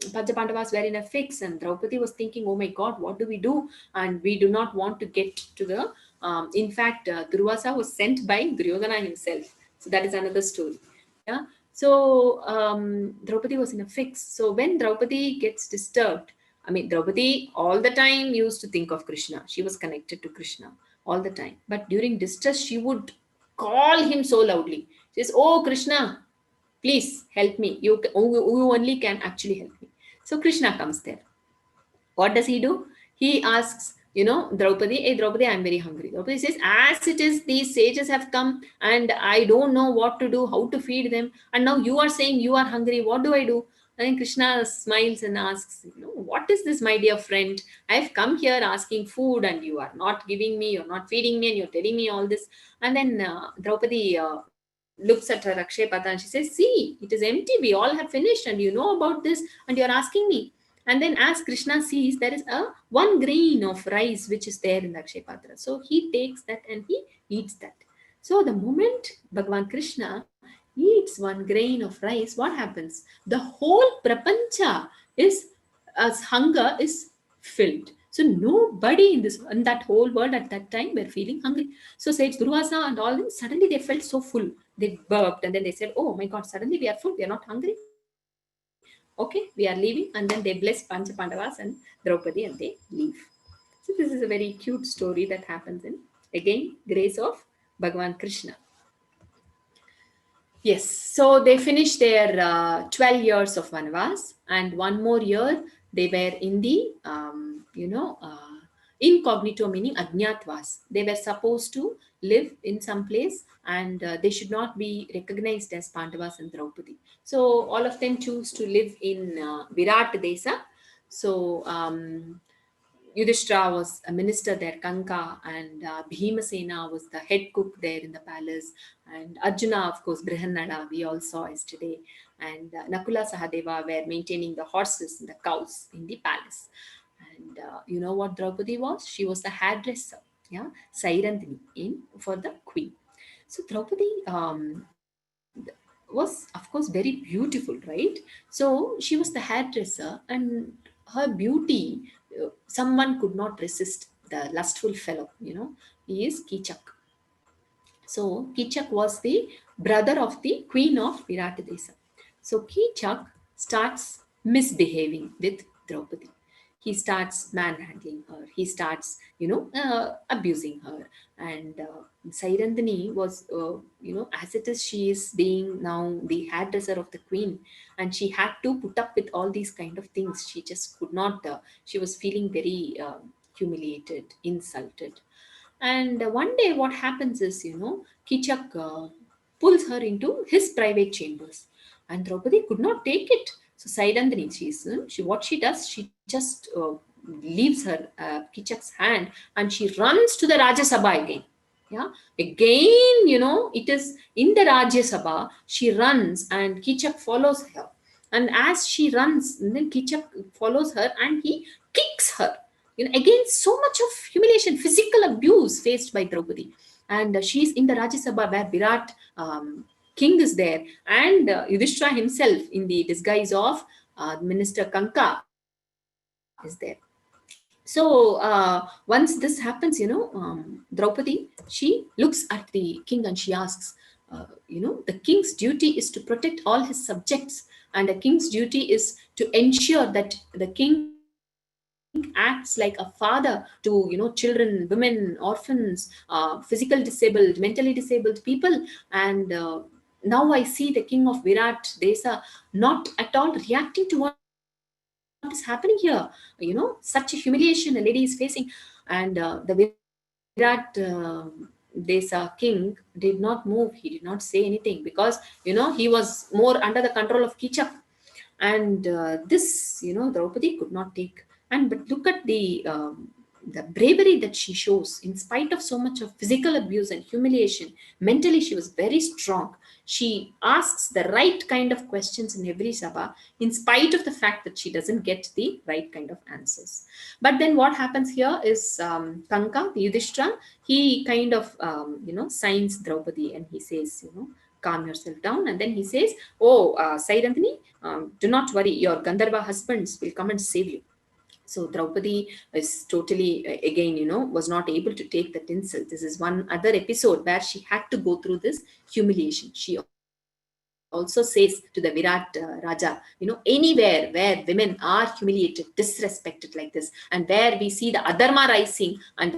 Panchapandavas were in a fix, and Draupadi was thinking, "Oh my God, what do we do?" And we do not want to get to the. In fact, Durvasa was sent by Duryodhana himself. So that is another story. Yeah. So Draupadi was in a fix. So when Draupadi gets disturbed, I mean, Draupadi all the time used to think of Krishna. She was connected to Krishna all the time. But during distress, she would call him so loudly. She says, "Oh Krishna, please help me. You only can actually help me." So Krishna comes there. What does he do? He asks, Draupadi, "Hey, Draupadi, I'm very hungry." Draupadi says, "As it is, these sages have come and I don't know what to do, how to feed them. And now you are saying you are hungry. What do I do?" And then Krishna smiles and asks, "What is this, my dear friend? I've come here asking food and you are not giving me, you're not feeding me, and you're telling me all this." And then Draupadi looks at her Akshay Patra and she says, "See, it is empty. We all have finished and you know about this and you're asking me." And then as Krishna sees, there is a one grain of rice which is there in the Akshay Patra. So he takes that and he eats that. So the moment Bhagavan Krishna eats one grain of rice, what happens? The whole prapancha is, as hunger is filled. So nobody in that whole world at that time were feeling hungry. So Sage Durvasa and all them, suddenly they felt so full. They burped and then they said, "Oh my God, suddenly we are full. We are not hungry. Okay, we are leaving." And then they bless Pancha Pandavas and Draupadi and they leave. So this is a very cute story that happens in, again, grace of Bhagavan Krishna. Yes, so they finished their 12 years of Vanvas, and one more year they were in the, incognito, meaning Ajnatvas. They were supposed to live in some place and they should not be recognized as Pandavas and Draupadi. So all of them choose to live in Virat Desa. So Yudhishthira was a minister there, Kanka, and Bhimasena was the head cook there in the palace, and Arjuna, of course, Brihannada, we all saw yesterday, and Nakula Sahadeva were maintaining the horses and the cows in the palace. And you know what Draupadi was? She was the hairdresser, yeah, Sairandini, in for the queen. So Draupadi was, of course, very beautiful, right? So she was the hairdresser, and her beauty, someone could not resist the lustful fellow. He is Kichak. So Kichak was the brother of the queen of Viratadesa. So Kichak starts misbehaving with Draupadi. He starts manhandling her. He starts, abusing her. And Sairandani was, as it is, she is being now the hairdresser of the queen, and she had to put up with all these kind of things. She just could not. She was feeling very humiliated, insulted. And one day, what happens is, Kichak pulls her into his private chambers, and Draupadi could not take it. So Sairandani, what she does, she just leaves her Kichak's hand and she runs to the Rajya Sabha again. Yeah, again, it is in the Rajya Sabha. She runs and Kichak follows her, and as she runs, then Kichak follows her and he kicks her. Again, so much of humiliation, physical abuse faced by Draupadi. And she's in the Rajya Sabha where Virat king is there, and Yudhishthira himself in the disguise of minister Kanka is there. So once this happens, Draupadi, she looks at the king and she asks, the king's duty is to protect all his subjects, and the king's duty is to ensure that the king acts like a father to, children, women, orphans, physical disabled, mentally disabled people. And now I see the king of Virat Desa not at all reacting to what is happening here. Such a humiliation a lady is facing. And the Virat Desa king did not move. He did not say anything because, he was more under the control of Kichak. And this, Draupadi could not take. And but look at the bravery that she shows in spite of so much of physical abuse and humiliation. Mentally she was very strong. She asks the right kind of questions in every sabha, in spite of the fact that she doesn't get the right kind of answers. But then what happens here is, Kanka, Yudhishthira, he kind of, signs Draupadi and he says, calm yourself down. And then he says, oh, Sairandini, do not worry, your Gandharva husbands will come and save you. So Draupadi is totally, again, was not able to take that insult. This is one other episode where she had to go through this humiliation. She also says to the Virat Raja, anywhere where women are humiliated, disrespected like this, and where we see the adharma rising and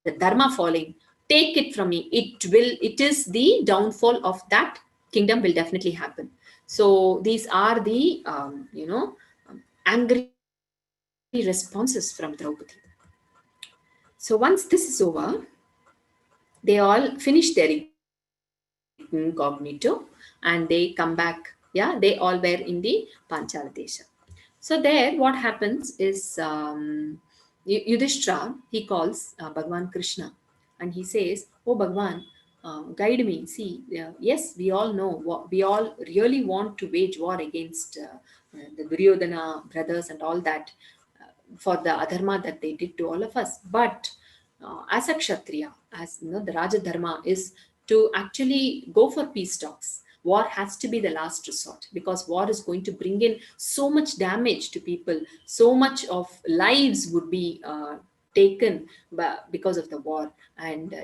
the dharma falling, take it from me. It is the downfall of that kingdom will definitely happen. So these are the, angry responses from Draupadi. So once this is over, they all finish their incognito and they come back. Yeah, they all were in the Panchala Desha. So there, what happens is, Yudhishthira, he calls Bhagwan Krishna and he says, "Oh Bhagwan, guide me. See, yes, we all know, we all really want to wage war against the Duryodhana brothers and all that, for the adharma that they did to all of us. But as a Kshatriya, as the Raja Dharma is to actually go for peace talks. War has to be the last resort because war is going to bring in so much damage to people, so much of lives would be taken because of the war. And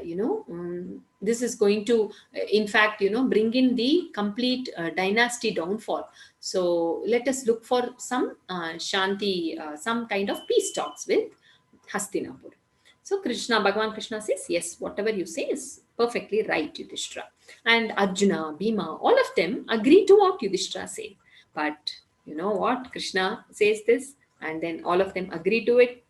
this is going to, in fact, bring in the complete dynasty downfall. So let us look for some shanti, some kind of peace talks with Hastinapur. So Bhagwan Krishna says, yes, whatever you say is perfectly right, Yudhishthira. And Arjuna, Bhima, all of them agree to what Yudhishthira said. But you know what? Krishna says this, and then all of them agree to it.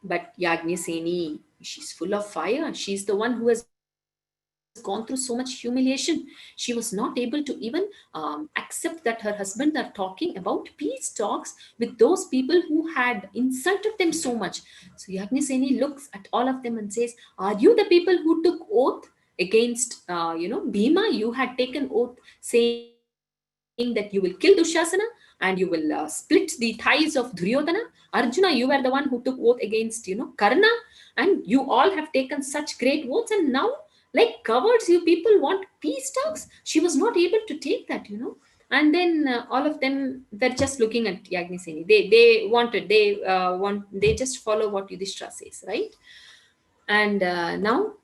But Yagneseni, she's full of fire. She's the one who has gone through so much humiliation. She was not able to even accept that her husband are talking about peace talks with those people who had insulted them so much. So Yagneseni looks at all of them and says, "Are you the people who took oath against, Bhima? You had taken oath saying that you will kill Dushyasana and you will split the thighs of Duryodhana. Arjuna, you were the one who took oath against, Karna, and you all have taken such great oaths, and now, like cowards, you people want peace talks." She was not able to take that. And then all of them were just looking at Yagniseni. They just follow what Yudhishthira says, right? And now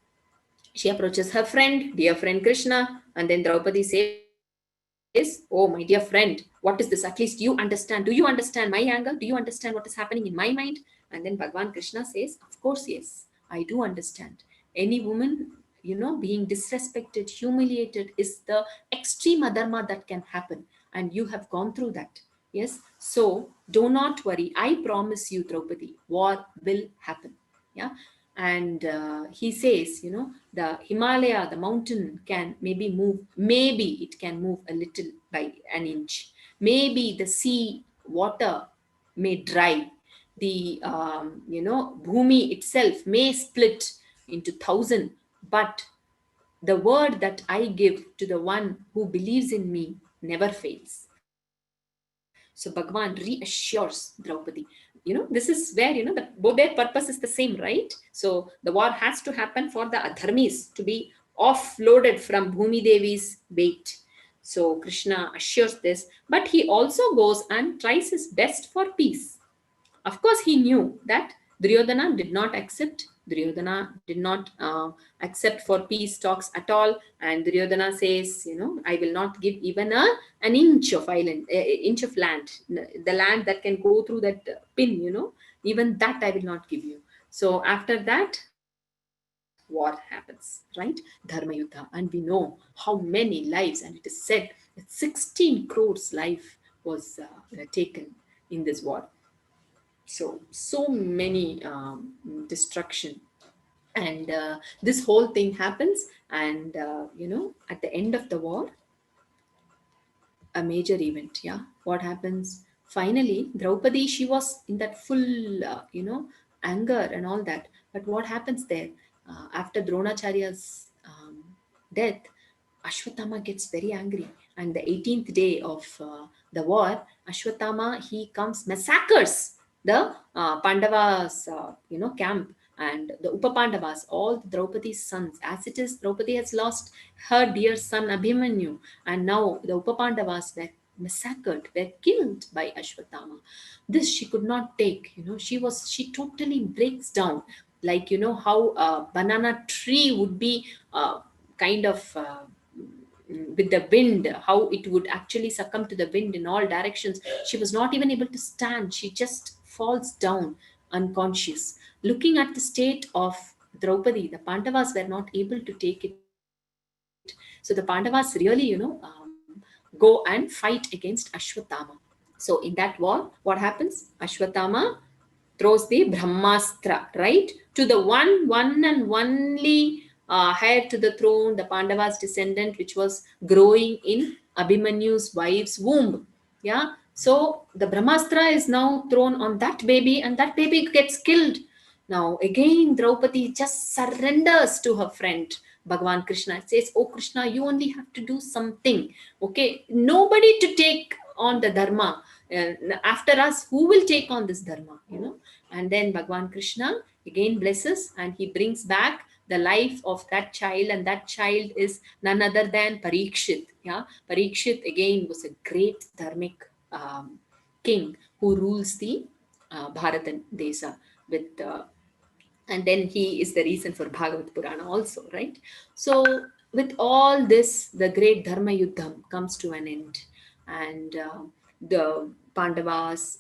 she approaches her friend, dear friend Krishna, and then Draupadi says, "Oh, my dear friend, what is this? At least you understand. Do you understand my anger? Do you understand what is happening in my mind?" And then Bhagwan Krishna says, "Of course, yes, I do understand. Any woman, being disrespected, humiliated is the extreme adharma that can happen. And you have gone through that. Yes. So do not worry. I promise you, Draupadi, war will happen. Yeah. And he says, the Himalaya, the mountain can maybe it can move a little by an inch. Maybe the sea water may dry. The, bhumi itself may split into thousand, but the word that I give to the one who believes in me never fails. So Bhagwan reassures Draupadi. This is where, both their purpose is the same, right? So the war has to happen for the adharmis to be offloaded from Bhumi Devi's weight. So Krishna assures this, but he also goes and tries his best for peace. Of course, he knew that Duryodhana did not accept. Duryodhana did not accept for peace talks at all. And Duryodhana says, I will not give even an inch of island, inch of land, the land that can go through that pin, even that I will not give you. So after that, war happens, right? Dharma Yuddha. And we know how many lives, and it is said that 16 crores life was taken in this war. So many destruction. And this whole thing happens. And at the end of the war, a major event. Yeah, what happens finally? Draupadi, she was in that full anger and all that. But what happens there, after Dronacharya's death, Ashwatthama gets very angry, and the 18th day of the war, Ashwatthama, he comes, massacres the Pandavas camp, and the Upapandavas, all the Draupadi's sons. As it is, Draupadi has lost her dear son Abhimanyu, and now the Upapandavas were massacred, were killed by Ashwatthama. This she could not take. She totally breaks down, like how a banana tree would be kind of. With the wind, how it would actually succumb to the wind in all directions. She was not even able to stand. She just falls down unconscious. Looking at the state of Draupadi, the Pandavas were not able to take it. So the Pandavas really, go and fight against Ashwatthama. So in that war, what happens? Ashwatthama throws the Brahmastra, right? To the one and only heir to the throne, the Pandavas' descendant, which was growing in Abhimanyu's wife's womb. Yeah. So the Brahmastra is now thrown on that baby, and that baby gets killed. Now again, Draupadi just surrenders to her friend Bhagavan Krishna. It says, "Oh Krishna, you only have to do something. Okay, nobody to take on the dharma. After us, who will take on this dharma?" And then Bhagavan Krishna again blesses, and he brings back the life of that child, and that child is none other than Parikshit. Yeah, Parikshit again was a great dharmic king who rules the Bharatan Desa with and then he is the reason for Bhagavad Purana also, right? So with all this, the great Dharma Yuddham comes to an end, and the Pandavas,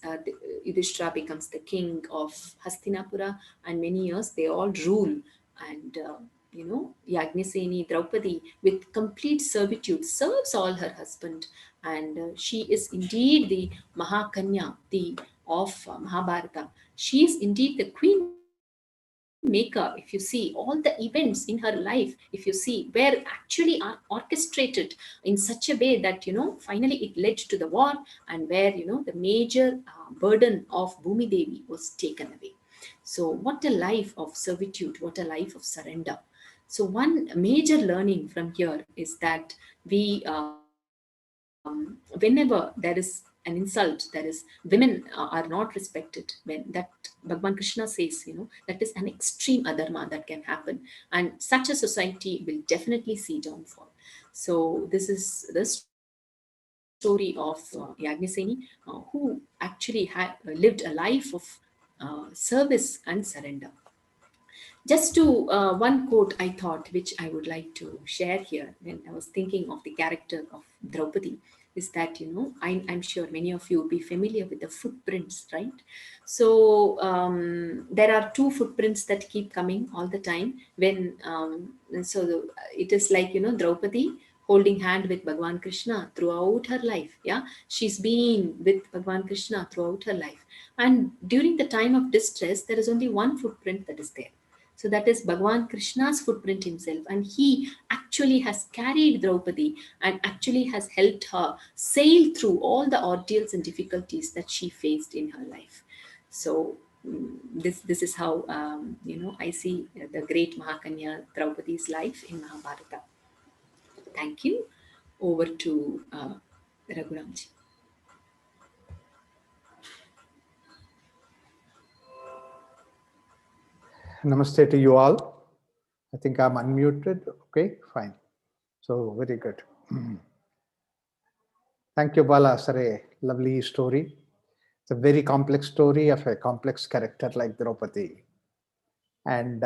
Yudhishthira becomes the king of Hastinapura, and many years they all rule, and Yagnaseni, Draupadi, with complete servitude, serves all her husband, and she is indeed the Mahakanya, the of Mahabharata. She is indeed the queen maker. If you see all the events in her life, if you see, were actually are orchestrated in such a way that finally it led to the war, and where the major burden of Bhumi Devi was taken away. So what a life of servitude, what a life of surrender. So one major learning from here is that we whenever there is an insult, there is women are not respected, when that Bhagwan Krishna says, that is an extreme adharma that can happen, and such a society will definitely see downfall. So this is the story of Yagnaseni, who actually lived a life of service and surrender. Just to one quote I thought, which I would like to share here when I was thinking of the character of Draupadi, is that I'm sure many of you will be familiar with the footprints, right? So there are two footprints that keep coming all the time when it is like Draupadi holding hand with Bhagwan Krishna throughout her life. Yeah, she's been with Bhagwan Krishna throughout her life, and during the time of distress, there is only one footprint that is there. So that is Bhagwan Krishna's footprint himself, and he actually has carried Draupadi and actually has helped her sail through all the ordeals and difficulties that she faced in her life. So this is how I see the great Mahakanya Draupadi's life in Mahabharata. Thank you. Over to Raghuramji. Namaste to you all. I think I'm unmuted. Okay, fine. So very good. Thank you, Bala, for a lovely story. It's a very complex story of a complex character like Draupadi. And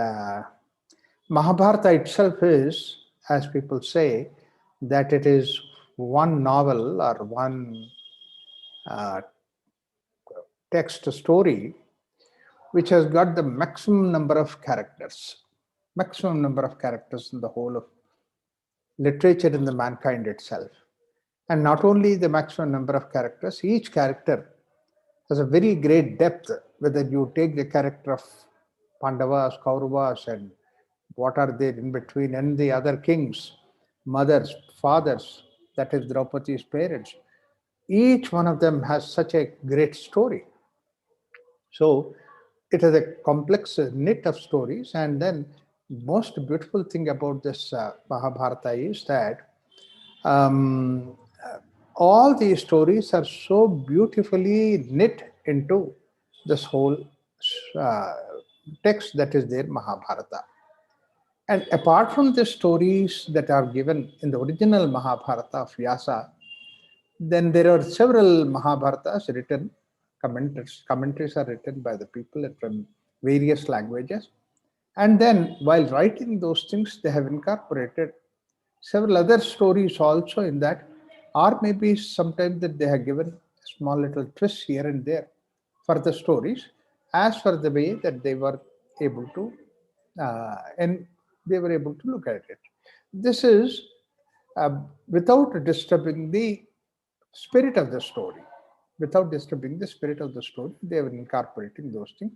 Mahabharata itself is, as people say, that it is one novel or one uh, text story which has got the maximum number of characters, maximum number of characters in the whole of literature in the mankind itself. And not only the maximum number of characters, each character has a very great depth, whether you take the character of Pandavas, Kauravas, and what are there in between, and the other kings, mothers, fathers, that is Draupadi's parents. Each one of them has such a great story. So it has a complex knit of stories. And then most beautiful thing about this Mahabharata is that um, all these stories are so beautifully knit into this whole uh, text that is there, Mahabharata. And apart from the stories that are given in the original Mahabharata of Vyasa, then there are several Mahabharatas written, commentaries are written by the people from various languages. And then while writing those things, they have incorporated several other stories also in that, or maybe sometimes that they have given small little twists here and there for the stories, as for the way that they were able to, and they were able to look at it. This is without disturbing the spirit of the story. Without disturbing the spirit of the story, they were incorporating those things.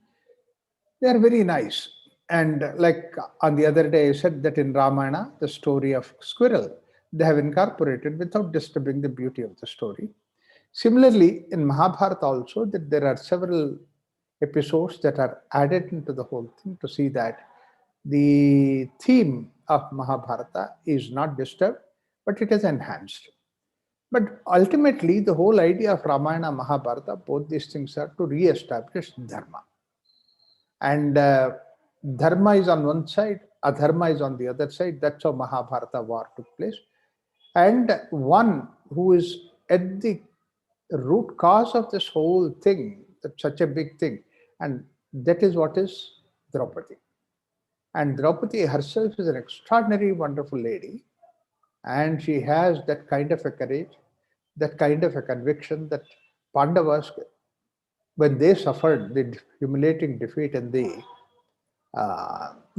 They are very nice. And like on the other day, I said that in Ramayana, the story of squirrel, they have incorporated without disturbing the beauty of the story. Similarly, in Mahabharata also, that there are several episodes that are added into the whole thing to see that the theme of Mahabharata is not disturbed, but it is enhanced. But ultimately, the whole idea of Ramayana and Mahabharata, both these things are to re-establish Dharma. And Dharma is on one side, Adharma is on the other side. That's how Mahabharata war took place. And one who is at the root cause of this whole thing, that's such a big thing, and that is what is Draupadi. And Draupadi herself is an extraordinary, wonderful lady, and she has that kind of a courage, that kind of a conviction that Pandavas, when they suffered the humiliating defeat in the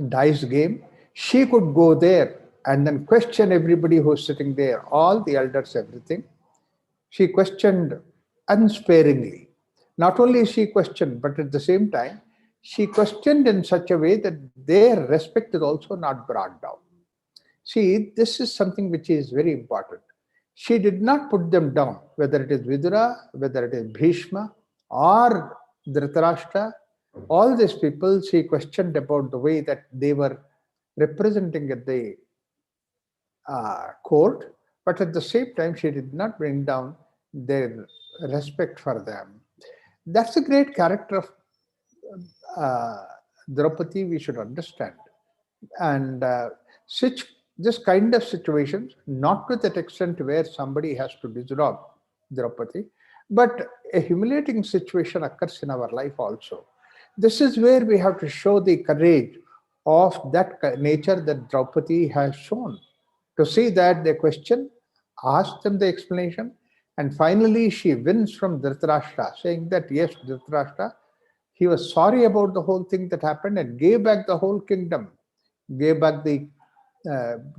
dice game, she could go there and then question everybody who's sitting there, all the elders, everything. She questioned unsparingly. Not only she questioned, but at the same time, she questioned in such a way that their respect is also not brought down. See, this is something which is very important. She did not put them down, whether it is Vidura, whether it is Bhishma, or Dhritarashtra. All these people, she questioned about the way that they were representing at the court, but at the same time, she did not bring down their respect for them. That's a great character of uh, Draupadi, we should understand. And such this kind of situations, not to that extent where somebody has to disrobe Draupadi, but a humiliating situation occurs in our life also. This is where we have to show the courage of that nature that Draupadi has shown. To see that they question, ask them the explanation, and finally she wins from Dhritarashtra, saying that yes, Dhritarashtra, he was sorry about the whole thing that happened and gave back the whole kingdom, gave back the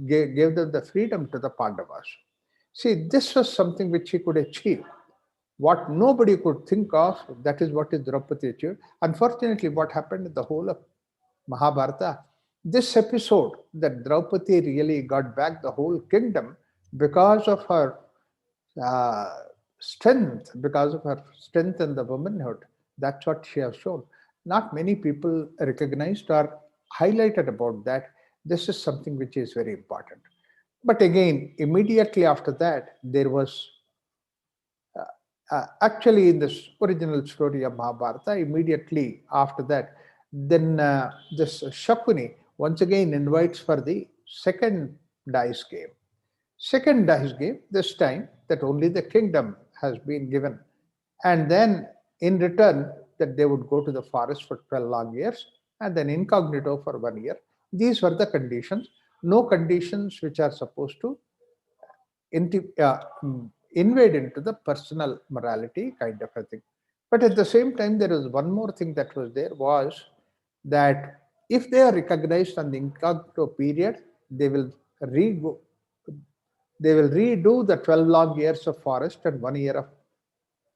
gave them the freedom to the Pandavas. See, this was something which he could achieve. What nobody could think of, that is what is Draupadi achieved. Unfortunately, what happened in the whole of Mahabharata, this episode that Draupadi really got back the whole kingdom because of her uh, strength, because of her strength in the womanhood. That's what she has shown. Not many people recognized or highlighted about that. This is something which is very important. But again, immediately after that, there was actually in this original story of Mahabharata, immediately after that, then this Shakuni once again invites for the second dice game. Second dice game, this time that only the kingdom has been given. And then in return that they would go to the forest for 12 long years and then incognito for 1 year. These were the conditions. No conditions which are supposed to invade into the personal morality kind of a thing. But at the same time, there is one more thing that was there was that if they are recognized on the incognito period, they will re they will redo the 12 long years of forest and 1 year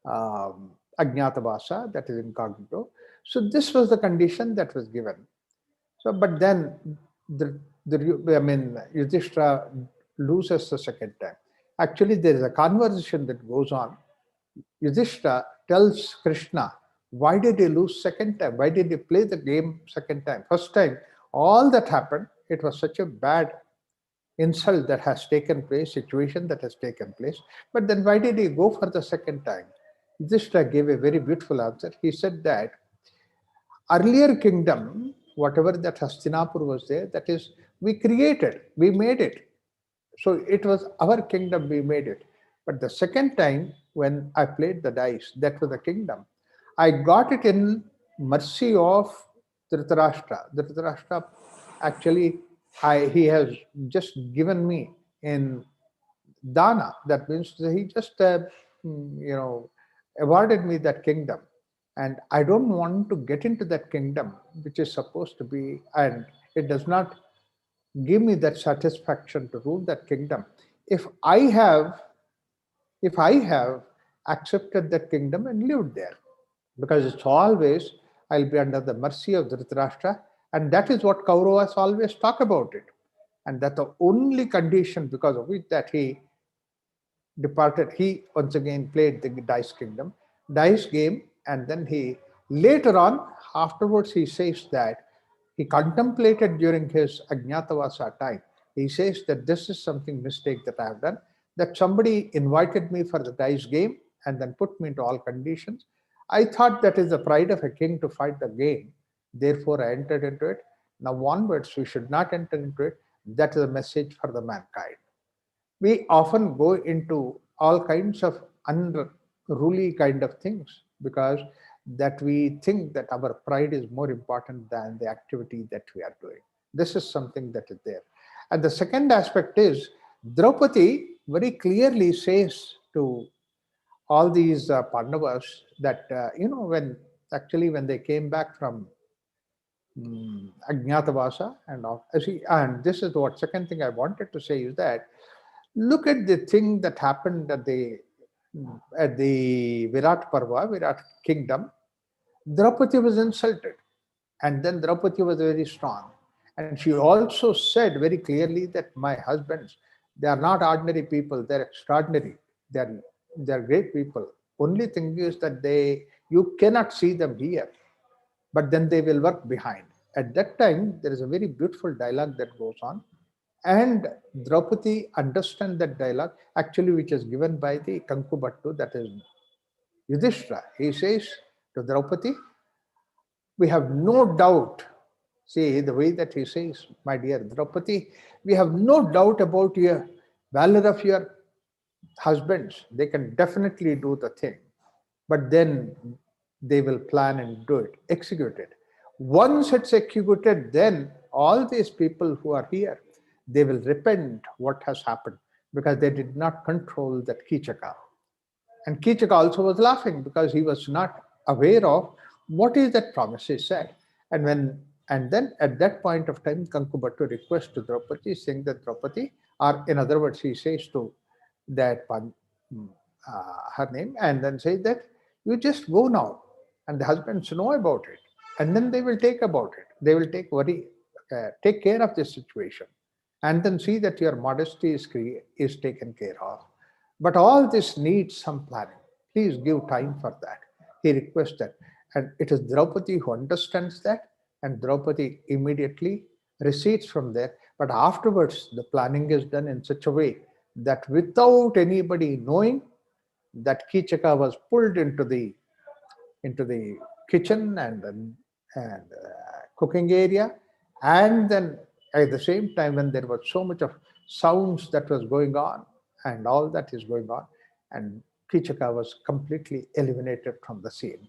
of Ajnatabasa, that is incognito. So this was the condition that was given. So, but then Yudhishthira loses the second time. Actually, there is a conversation that goes on. Yudhishthira tells Krishna, why did he lose second time? Why did he play the game second time? First time, all that happened, it was such a bad insult that has taken place, situation that has taken place. But then why did he go for the second time? Yudhishthira gave a very beautiful answer. He said that earlier kingdom, whatever that Hastinapur was there, that is, we created, we made it. So it was our kingdom, we made it. But the second time, when I played the dice, that was the kingdom. I got it in mercy of Dhritarashtra. Dhritarashtra, actually, he has just given me in dana. That means he just, awarded me that kingdom. And I don't want to get into that kingdom, which is supposed to be, and it does not give me that satisfaction to rule that kingdom. If I have, if I have accepted that kingdom and lived there, because it's always I'll be under the mercy of Dhritarashtra, and that is what Kauravas always talk about it, and that the only condition because of which that he departed, he once again played the dice game, and then he later on, afterwards, he says that he contemplated during his Ajnatavasa time. He says that this is something mistake that I have done, that somebody invited me for the dice game and then put me into all conditions. I thought that is the pride of a king to fight the game. Therefore, I entered into it. Now onwards, we should not enter into it. That is a message for the mankind. We often go into all kinds of unruly kind of things because that we think that our pride is more important than the activity that we are doing. This is something that is there. And the second aspect is Draupadi very clearly says to all these Pandavas that, when actually when they came back from Ajnatavasa and all, and this is what second thing I wanted to say is that look at the thing that happened at the Virat Parva, Virat kingdom. Draupadi was insulted, and then Draupadi was very strong, and she also said very clearly that my husbands, they are not ordinary people; they're extraordinary. They're great people. Only thing is that you cannot see them here, but then they will work behind. At that time, there is a very beautiful dialogue that goes on, and Draupadi understand that dialogue, actually, which is given by the Kankubhattu, that is Yudhishthira. He says to Draupadi, we have no doubt, see the way that he says, my dear Draupadi, we have no doubt about your valor of your husbands. They can definitely do the thing, but then they will plan and do it, execute it. Once it's executed, then all these people who are here, they will repent what has happened because they did not control that Kichaka. And Kichaka also was laughing because he was not aware of what is that promise he said. And then at that point of time, Kankubhattu requests to Draupadi, saying that Draupadi, or in other words, he says to that her name, and then say that you just go now, and the husbands know about it, and then they will take about it. They will take care of this situation, and then see that your modesty is taken care of. But all this needs some planning. Please give time for that. He requests that. And it is Draupadi who understands that, and Draupadi immediately recedes from there. But afterwards, the planning is done in such a way that without anybody knowing, that Kichaka was pulled into the kitchen and cooking area, and then at the same time when there was so much of sounds that was going on and all that is going on, and Kichaka was completely eliminated from the scene.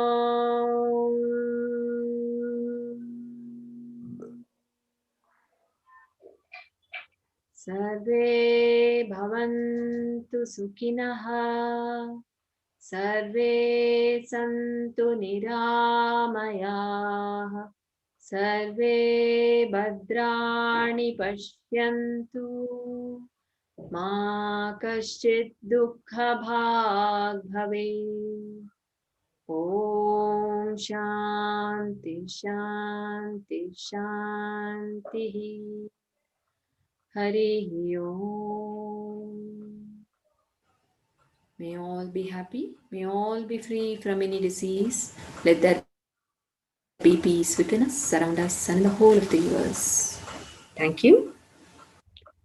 Sarve bhavantu sukhinah. Sarve santu niramayah. Sarve bhadrani pashyantu. Ma kaschit dukkha bhag bhave. Om Shanti Shanti Shanti. Hari Om. May all be happy. May all be free from any disease. Let there be peace within us, around us, and in the whole of the universe. Thank you.